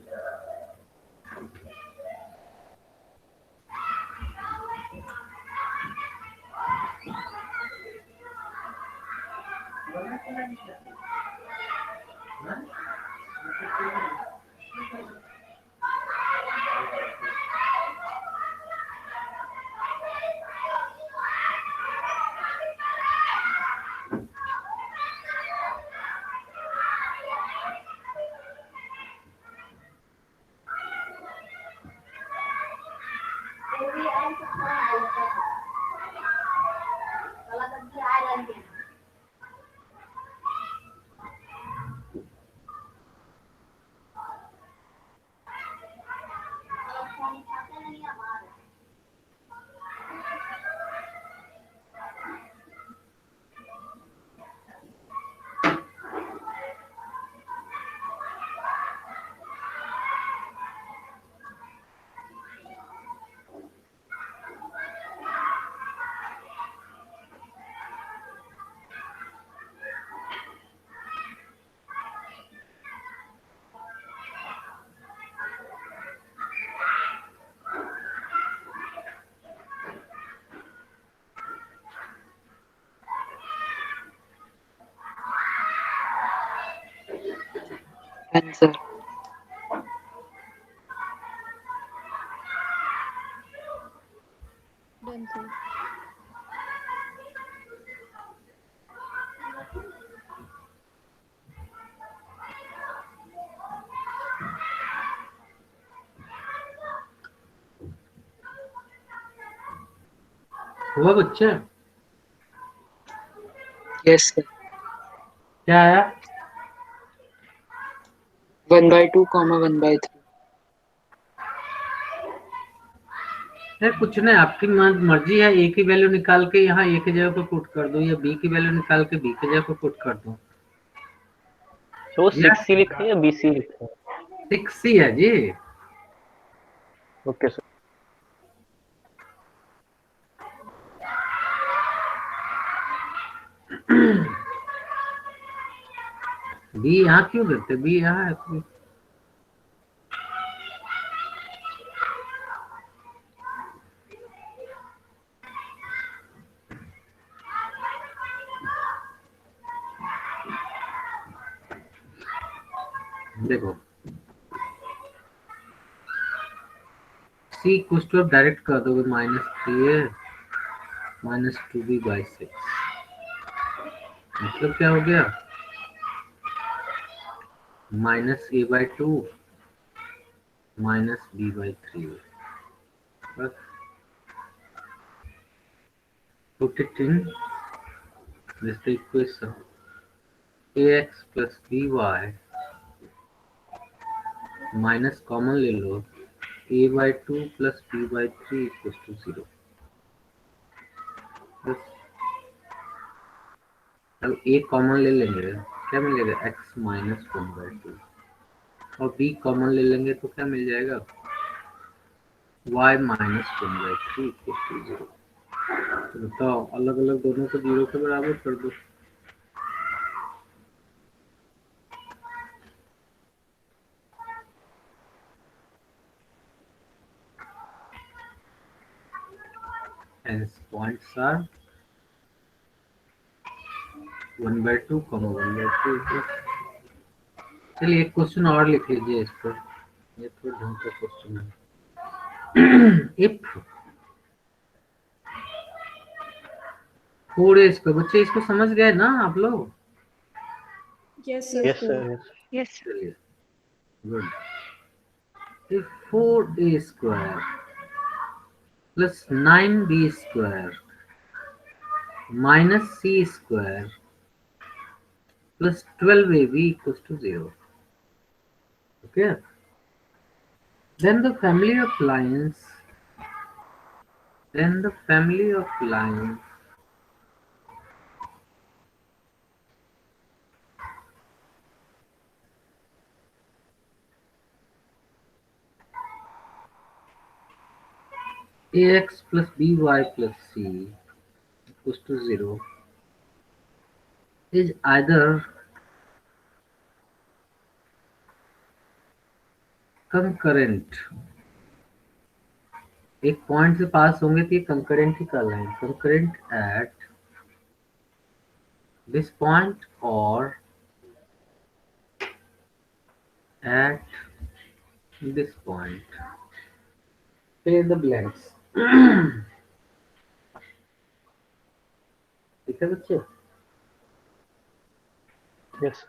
Answer. Done, sir. हुआ बच्चे? Yes, sir. क्या आया? 1/2, 1/3. है कुछ नहीं, आपकी मर्जी है। ए की वैल्यू निकाल के यहाँ ए की जगह पर पुट कर दो, या बी की वैल्यू निकाल के बी की जगह पर पुट कर दो। तो वो 6C लिखा है या BC लिखा है? 6C है जी। Okay sir. बी यहाँ क्यों करते, बी यहाँ है कोई? देखो सी इक्वल टू आप डायरेक्ट कर दोगे -3a -2b/6, मतलब क्या हो गया, -a/2 -b/3, बस put it in this equation, ax plus by minus common ले लो, a/2 plus b/3 equal to 0। बस अब a कॉमन ले लेंगे, क्या मिलेगा, x माइनस 1/2, और b कॉमन ले लेंगे तो क्या मिल जाएगा, y माइनस 1/3 इक्वल टू 0। तो बताओ अलग अलग दोनों को 0 के बराबर कर दो। Hence points are 1/2, 1/2। चलिए एक क्वेश्चन और लिख लीजिए इस पर, ये थोड़ा ढंग का क्वेश्चन है। इफ 4a स्क्वायर, बच्चे इसको समझ गए ना आप लोग? Yes, sir. Yes, sir. Yes. Yes, sir. चलिए good. If 4a square plus 9b square minus c square plus 12ab equals to 0. Okay. Then the family of lines ax plus by plus c equals to 0 is either concurrent, एक पॉइंट से पास होंगे तो ये कंकरेंट ही कहलाएंगे, कंकरेंट एट दिस पॉइंट और at this point. Fill in the blanks. ठीक है बच्चे? Yes.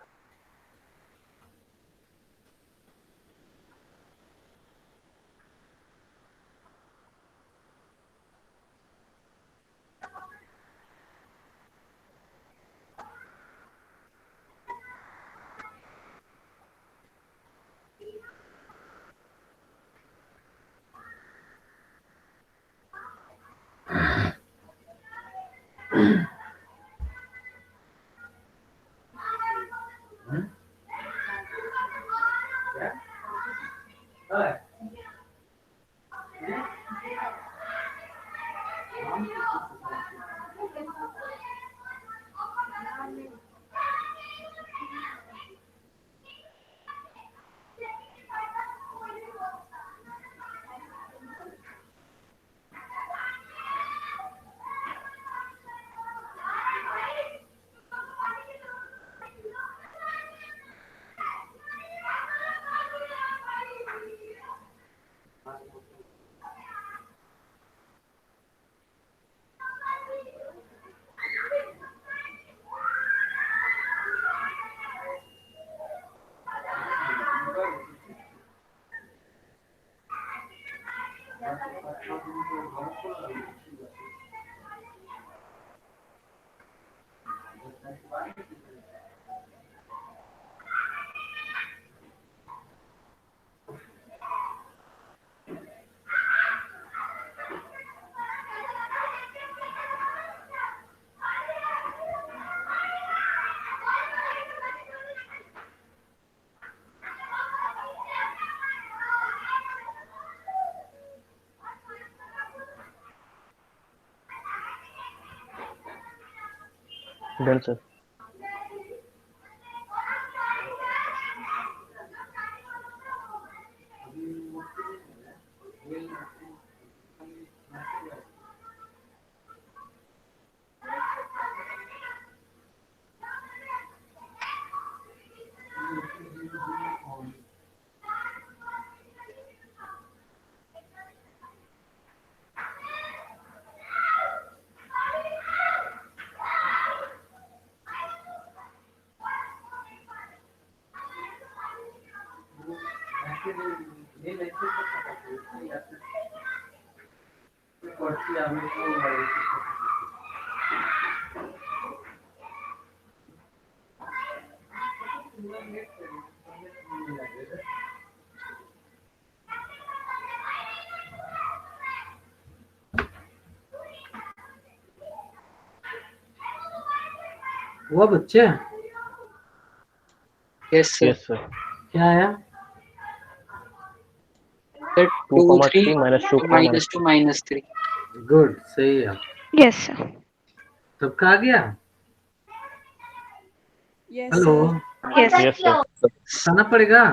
Done, sir. हुआ बच्चे? Yes, sir. Yes, sir. क्या आया? Sir, 2, 3 2, minus 2, minus 2 minus 3. Good, सही है। Yes, sir. सबका आ गया? Yes, hello, sir. Yes. Yes, sir. बताना पड़ेगा?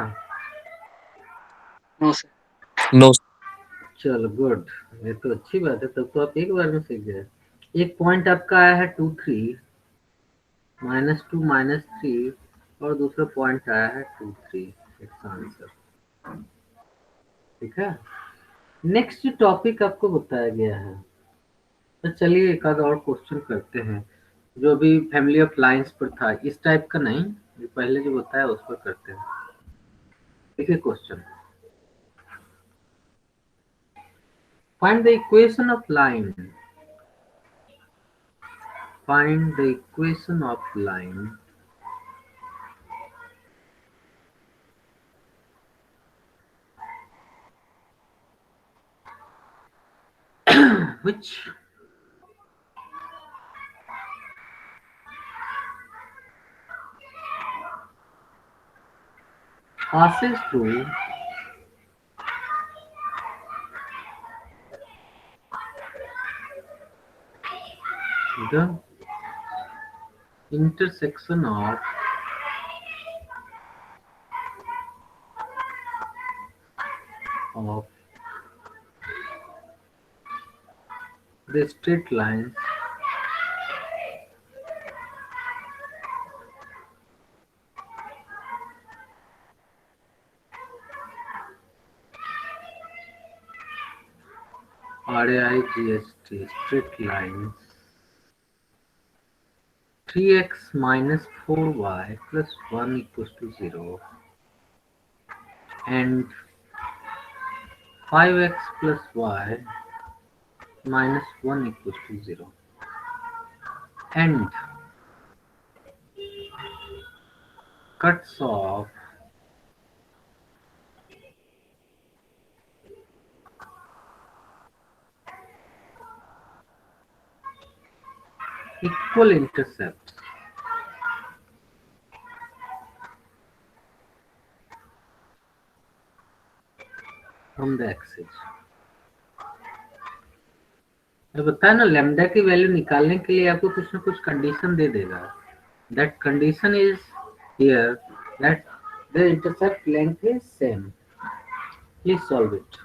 No, sir. No. चलो गुड, ये तो अच्छी बात है, तब तो आप एक बार में सीख गए। एक पॉइंट आपका आया है 2, 3 -2 -3 और दूसरा पॉइंट आया है 2, 3। इसका आंसर ठीक है। नेक्स्ट टॉपिक आपको बताया गया है, तो चलिए एक आध और क्वेश्चन करते हैं जो अभी फैमिली ऑफ लाइंस पर था। इस टाइप का नहीं, जो पहले जो बताया उस पर करते हैं। देखिए question, find the equation of line, find the equation of line which passes through the intersection of the straight lines RAIGST, straight lines 3x minus 4y plus 1 equals to 0 and 5x plus y minus 1 equals to 0 and cuts off equal intercepts from the axis। मैं बताया ना, लैम्डा की वैल्यू निकालने के लिए आपको कुछ ना कुछ कंडीशन दे देगा। That condition is here that the intercept length is same. Please solve it.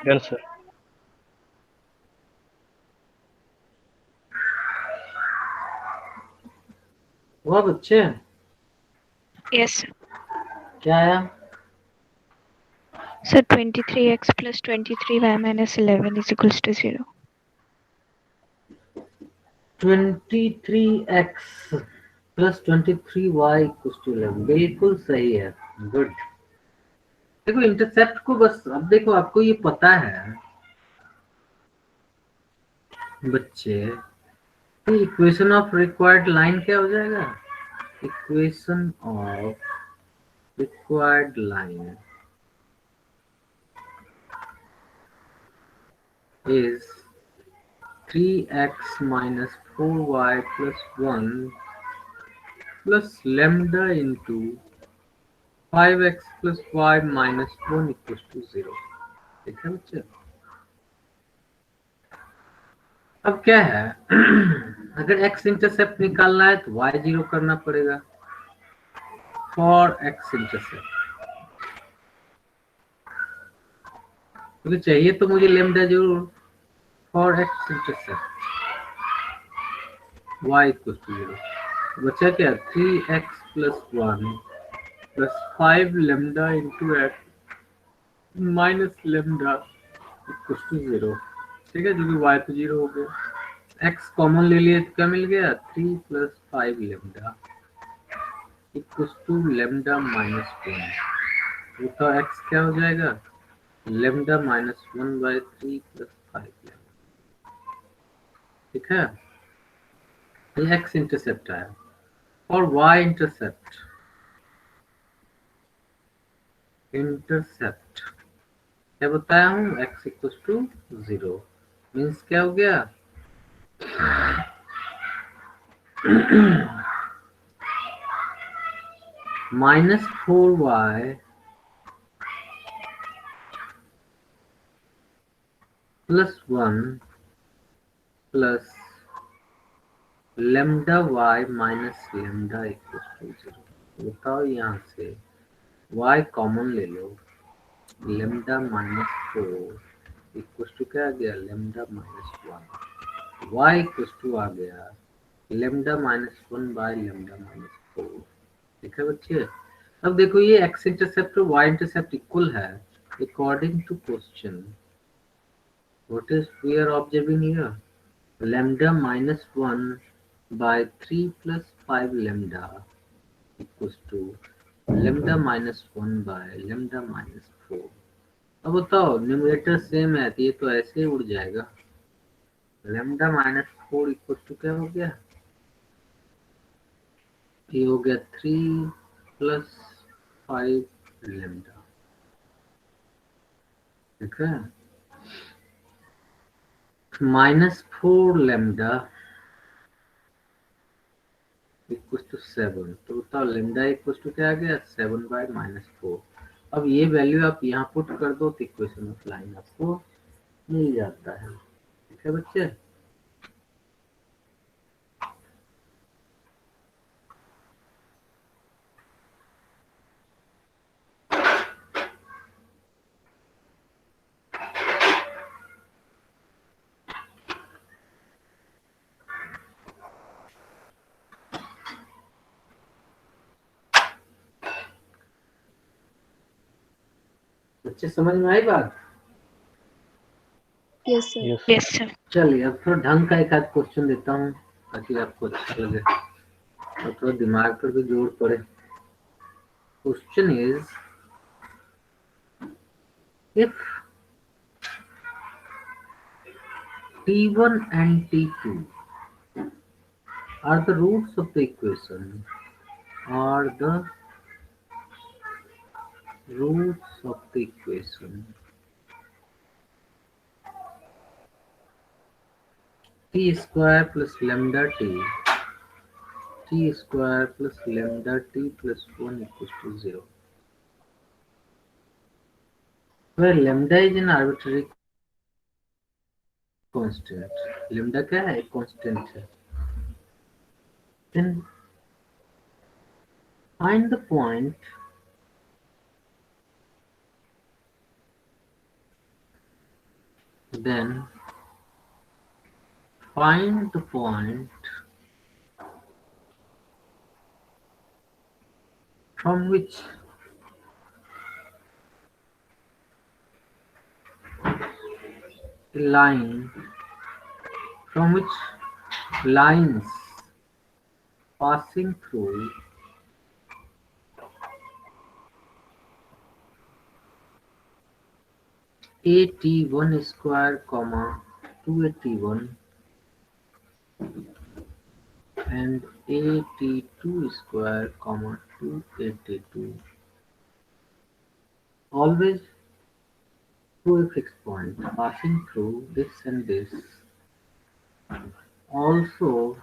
Done, sir. हुआ बच्चे? Yes, sir. क्या आया? So 23x plus 23y minus 11 is equals to 0. 23x plus 23y equals to 11, बिल्कुल सही है, गुड। देखो इंटरसेप्ट को बस अब देखो, आपको ये पता है बच्चे, इक्वेशन ऑफ रिक्वायर्ड लाइन क्या हो जाएगा? Equation of required line is 3x minus 4y plus 1 plus lambda into 5x plus y minus 1 equals to 0। ठीक है बच्चे? अब क्या है, अगर x इंटरसेप्ट निकालना है तो y 0 करना पड़ेगा फॉर x इंटरसेप्ट, क्योंकि चाहिए तो मुझे lambda जरूर for x intercept y equal to 0। बचा क्या? 3x plus 1 plus 5 lambda into x minus lambda equal to 0। ठीक है, जो कि y तो 0 हो गया। x कॉमन ले लिए तो क्या मिल गया? 3 plus 5 lambda equal to lambda minus 1। तो x क्या हो जाएगा? Lambda minus 1 by 3 plus 5 lambda. ठीक है, ये x इंटरसेप्ट आया। और y इंटरसेप्ट क्या बताया हूँ? x इक्वल टू 0 मीन्स क्या हो गया? Minus 4y plus 1 plus lambda y minus lambda equal to 0। बताओ, यहाँ से y कॉमन ले लो, लेमडा माइनस 4 इक्वल टू क्या आ गया? Lambda minus 1। y equal to आ गया lambda minus 1 by lambda minus 4। ठीक है बच्चे? अब देखो, ये x इंटरसेप्ट और y इंटरसेप्ट इक्वल है according to question. What is we are observing here? Lambda minus 1 by 3 plus 5 lambda equals to lambda minus 1 by lambda minus 4। अब बताओ, न्यूमरेटर सेम है तो ये तो ऐसे ही उड़ जाएगा। lambda minus 4 इक्वल टू क्या हो गया? ये हो गया 3 plus 5 lambda। ठीक है, माइनस 4 lambda इक्वल टू 7। तो बताओ, लेमडा इक्वल टू क्या आ गया? 7 बाय माइनस 4। अब ये वैल्यू आप यहाँ पुट कर दो तो इक्वेशन ऑफ लाइन आपको मिल जाता है। ठीक है बच्चे? बच्चे समझ में आई बात? Yes, sir. Yes. Yes, sir. चलिए अब थोड़ा ढंग का एक आध क्वेश्चन देता हूँ ताकि आपको अच्छा लगे और थोड़ा दिमाग पर भी जोर पड़े। Question is, if t1 and t2 are the roots of the equation, are the roots of the equation, t square plus lambda t square plus lambda t plus 1 equals to 0, where lambda is an arbitrary constant. lambda क्या है? एक constant है. Then find the point from which line from which lines passing through at1 square comma 2at1 and at2 square comma 2at2 always through a fixed point passing through this and this, also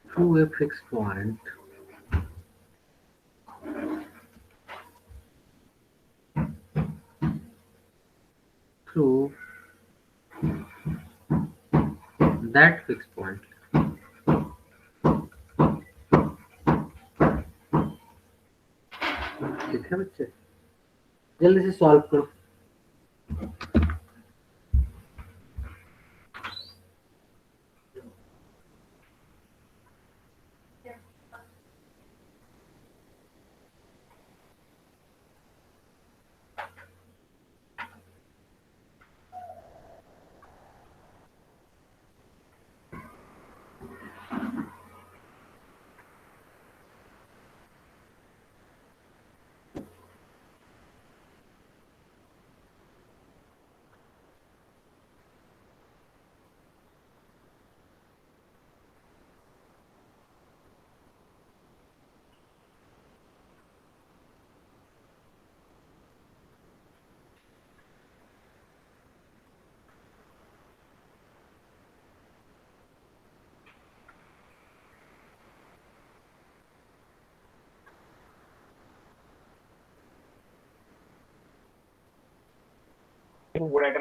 through a fixed point through that fixed point. ठीक है बच्चे, जल्दी से सॉल्व करो।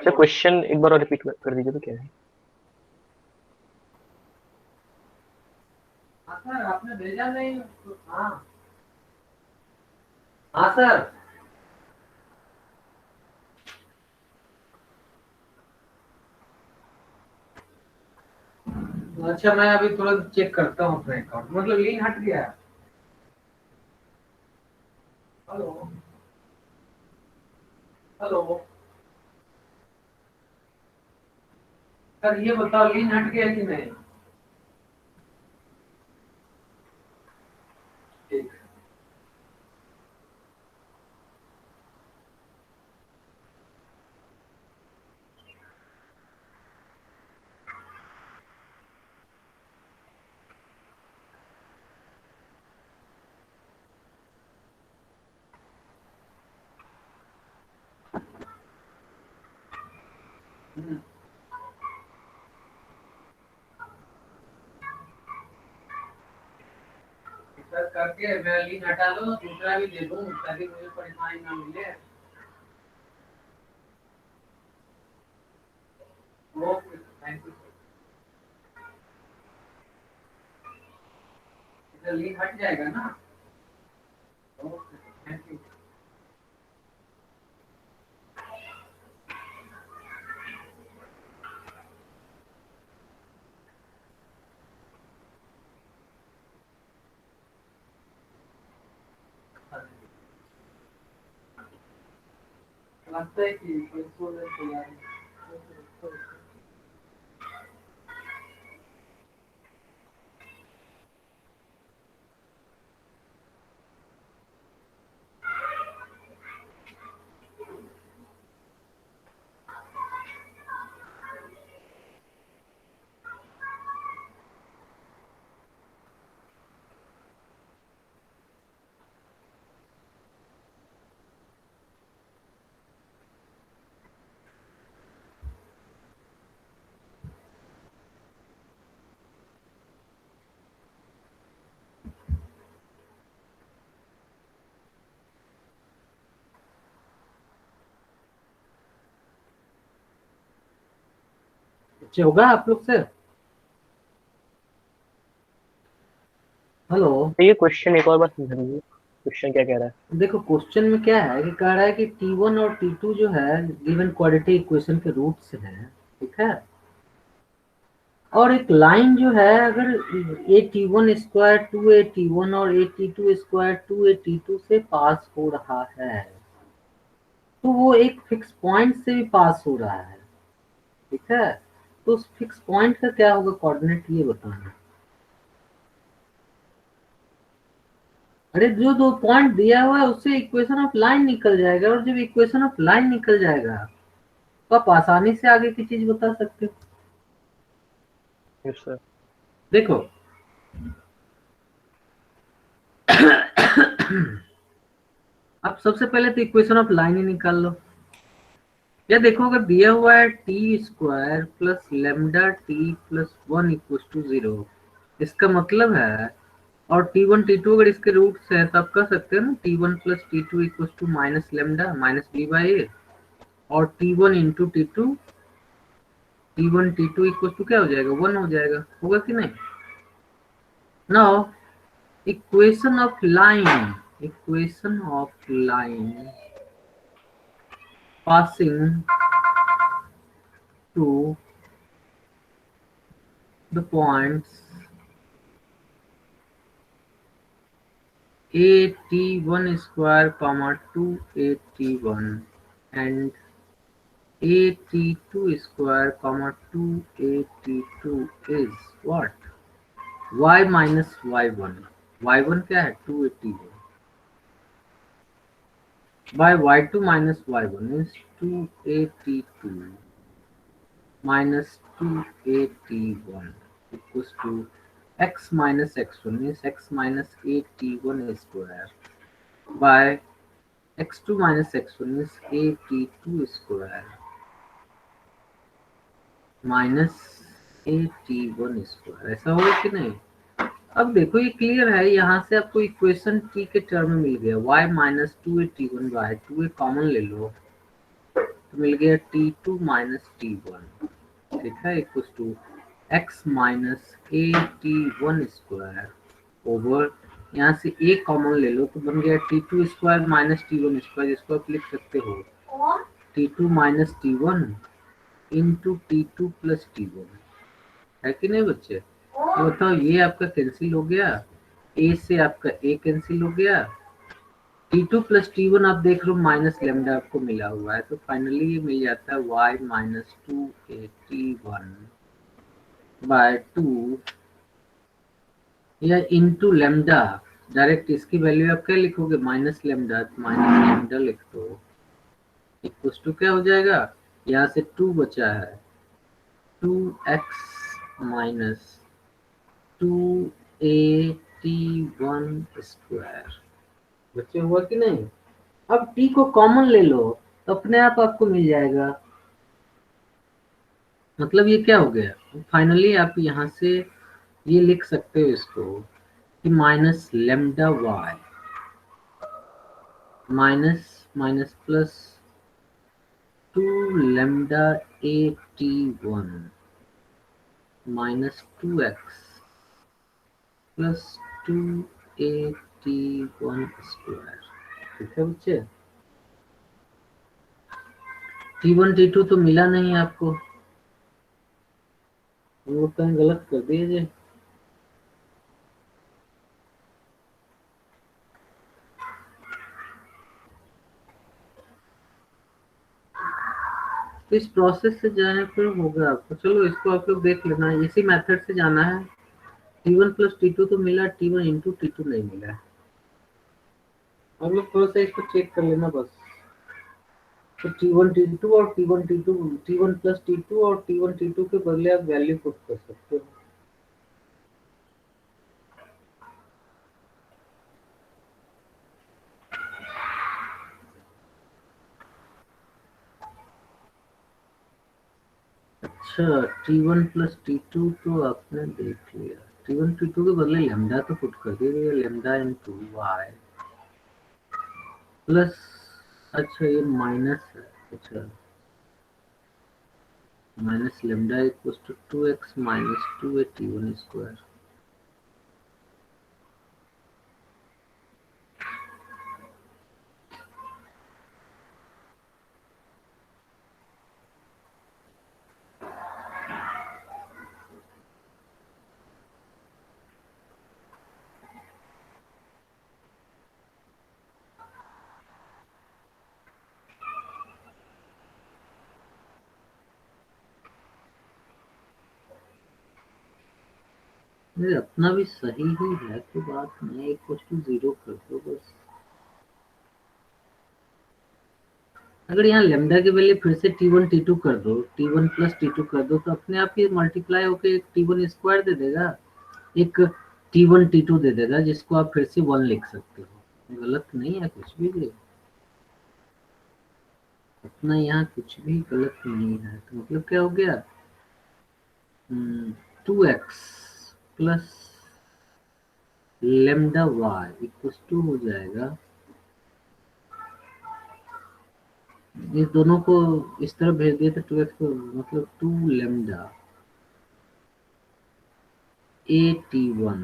सर क्वेश्चन एक बार और रिपीट कर दीजिए तो क्या है? हाँ सर, आपने भेजा नहीं? हाँ हाँ सर। अच्छा, मैं अभी तुरंत चेक करता हूँ अपने अकाउंट, मतलब लिंक हट गया है। हेलो हेलो सर, ये बताओ लिंक हट गया कि नहीं? ठीक। सर करके मैं लिंक हटा लो, दूसरा भी दे दूं ताकि मुझे परेशानी ना मिले। Okay, thank you. इधर लिंक हट जाएगा ना? Okay, thank you. लगता है कि कंसोल तैयार है। बच्चे होगा आप लोग से? हेलो, तो ये क्वेश्चन एक और बार समझा दीजिए, क्वेश्चन क्या कह रहा है? देखो क्वेश्चन में क्या है कि कह रहा है कि T1 और T2 जो है गिवन क्वाड्रेटिक इक्वेशन के रूट्स हैं, ठीक है। और एक लाइन जो है अगर A T1 स्क्वायर 2AT1 और A T2 स्क्वायर 2AT2 से पास हो रहा है तो वो एक फिक्स पॉइंट से भी पास हो रहा है, ठीक है। तो उस फिक्स पॉइंट का क्या होगा कोऑर्डिनेट, ये बताना। अरे जो दो पॉइंट दिया हुआ है उससे इक्वेशन ऑफ लाइन निकल जाएगा, और जब इक्वेशन ऑफ लाइन निकल जाएगा तो आप आसानी से आगे की चीज बता सकते हो। Yes sir. देखो अब सबसे पहले तो इक्वेशन ऑफ लाइन ही निकाल लो। या देखो अगर दिया हुआ है T square plus lambda T plus 1 equal to 0, इसका मतलब है, और T1 T2 अगर इसके रूट्स है तो आप कह सकते हैं ना T1 plus T2 equal to minus lambda minus B by A, और T1 into T2 T1 T2 equal to क्या हो जाएगा, 1 हो जाएगा, होगा कि नहीं। Now equation of line, equation of line passing to the points AT1 square comma 2AT1 and AT2 square comma 2AT2 is what? Y minus Y1. Y1 क्या है, 2AT1 by Y2 minus Y1 is 2AT2 minus 2AT1 equals to x minus x1 is x minus AT1 square by x2 minus x1 is AT2 square minus AT1 square, ऐसा होगा कि नहीं। अब देखो ये क्लियर है, यहाँ से आपको इक्वेशन t के टर्म में मिल गया y minus 2AT1 bye 2a common ले लो तो मिल गया T2 माइनस T1, ठीक है, equal to x minus AT1 square over, यहाँ से a कॉमन ले लो तो बन गया T2 square minus T1 square, जिसको आप लिख सकते हो T2 minus T1 into T2 plus T1, है कि नहीं बच्चे। तो बताओ ये आपका कैंसिल हो गया, a से आपका a कैंसिल हो गया, T2 प्लस T1 आप देख लो माइनस लेमडा आपको मिला हुआ है, तो फाइनली ये मिल जाता है y माइनस 2AT1 बाय 2 या इंटू लेमडा, डायरेक्ट इसकी वैल्यू आप क्या लिखोगे, माइनस लेमडा, तो माइनस लेमडा लिख दो, इक्वल टू क्या हो जाएगा, यहाँ से 2 बचा है 2x माइनस 2AT1 स्क्वायर, बच्चे हुआ कि नहीं। अब t को कॉमन ले लो तो अपने आप आपको मिल जाएगा, मतलब ये क्या हो गया, फाइनली आप यहाँ से ये लिख सकते हो इसको कि minus lambda Y minus minus plus 2 lambda AT1 minus 2x plus 2AT1 square, ठीक है बच्चे। T1 T2 तो मिला नहीं आपको, हम लोग कहीं गलत कर दिए। तो इस प्रोसेस से जाए फिर होगा आपको। चलो इसको आप लोग देख लेना, इसी मेथड से जाना है। T1 प्लस T2 तो मिला, T1 इंटू T2 नहीं मिला है। आप लोग थोड़ा सा इसको चेक कर लेना बस। तो T1 T2 और T1 T2, T1 plus T2 और T1 T2 के बदले आप वैल्यू पुट कर सकते हो। अच्छा, T1 प्लस T2 तो आपने देख लिया। T1 T2 के बदले लैम्डा तो पुट कर दिया, लैम्डा इनटू y प्लस, अच्छा ये माइनस है, अच्छा minus lambda equals to 2x minus 2 T1 square. मेरे अपना भी सही ही है तो बात नहीं, इक्वल्स टू 0 कर दो बस। अगर यहाँ लैम्डा की वैल्यू फिर से T1 T2 कर दो, T1 प्लस T2 कर दो, तो अपने आप ही मल्टीप्लाई होकर एक T1 स्क्वायर दे देगा, एक T1 T2 दे देगा, जिसको आप फिर से 1 लिख सकते हो। गलत नहीं है कुछ भी, ले अपना यहाँ कुछ भी गलत नहीं है। तो मतलब क्या हो गया, 2x plus lambda Y equals to हो जाएगा, इस दोनों को इस तरह भेज दिए तो 2x को मतलब 2 lambda AT1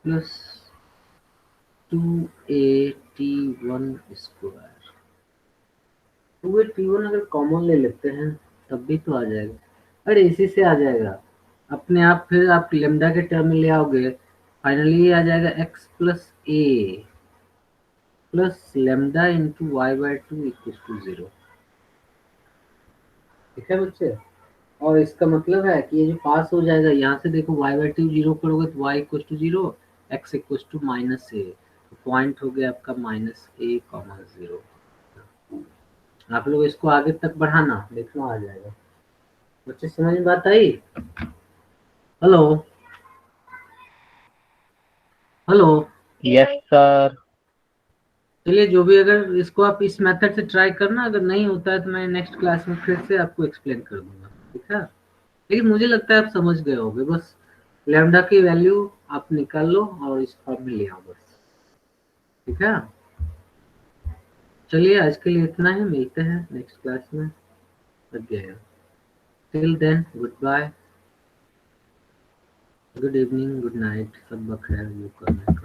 plus 2AT1 square. 2AT1 अगर कॉमन ले लेते हैं तब भी तो आ जाएगा। अरे इसी से आ जाएगा अपने आप, फिर आप लैम्डा के टर्म में ले आओगे, फाइनली आ जाएगा x plus A plus lambda into Y by 2 equal to 0। ठीक है बच्चे, और इसका मतलब है कि ये जो पास हो जाएगा, यहाँ से देखो y बाई 2 जीरो करोगे तो y equal to 0, x equal to minus A, point हो गया आपका माइनस ए कॉमा 0। आप लोग इसको आगे तक बढ़ाना, देखना आ जाएगा। बच्चे समझ में बात आई? Hello hello, yes sir. चलिए जो भी, अगर इसको आप इस मेथड से ट्राई करना, अगर नहीं होता है तो मैं नेक्स्ट क्लास में फिर से आपको एक्सप्लेन कर दूंगा। ठीक है, लेकिन मुझे लगता है आप समझ गए होंगे। बस लैम्डा की वैल्यू आप निकाल लो और इस फॉर्म में ले आओ बस। ठीक है, चलिए आज के लिए इतना ही, मिलते हैं नेक्स्ट क्लास में। Till then goodbye, good evening, good night, सब बखैर यू करना।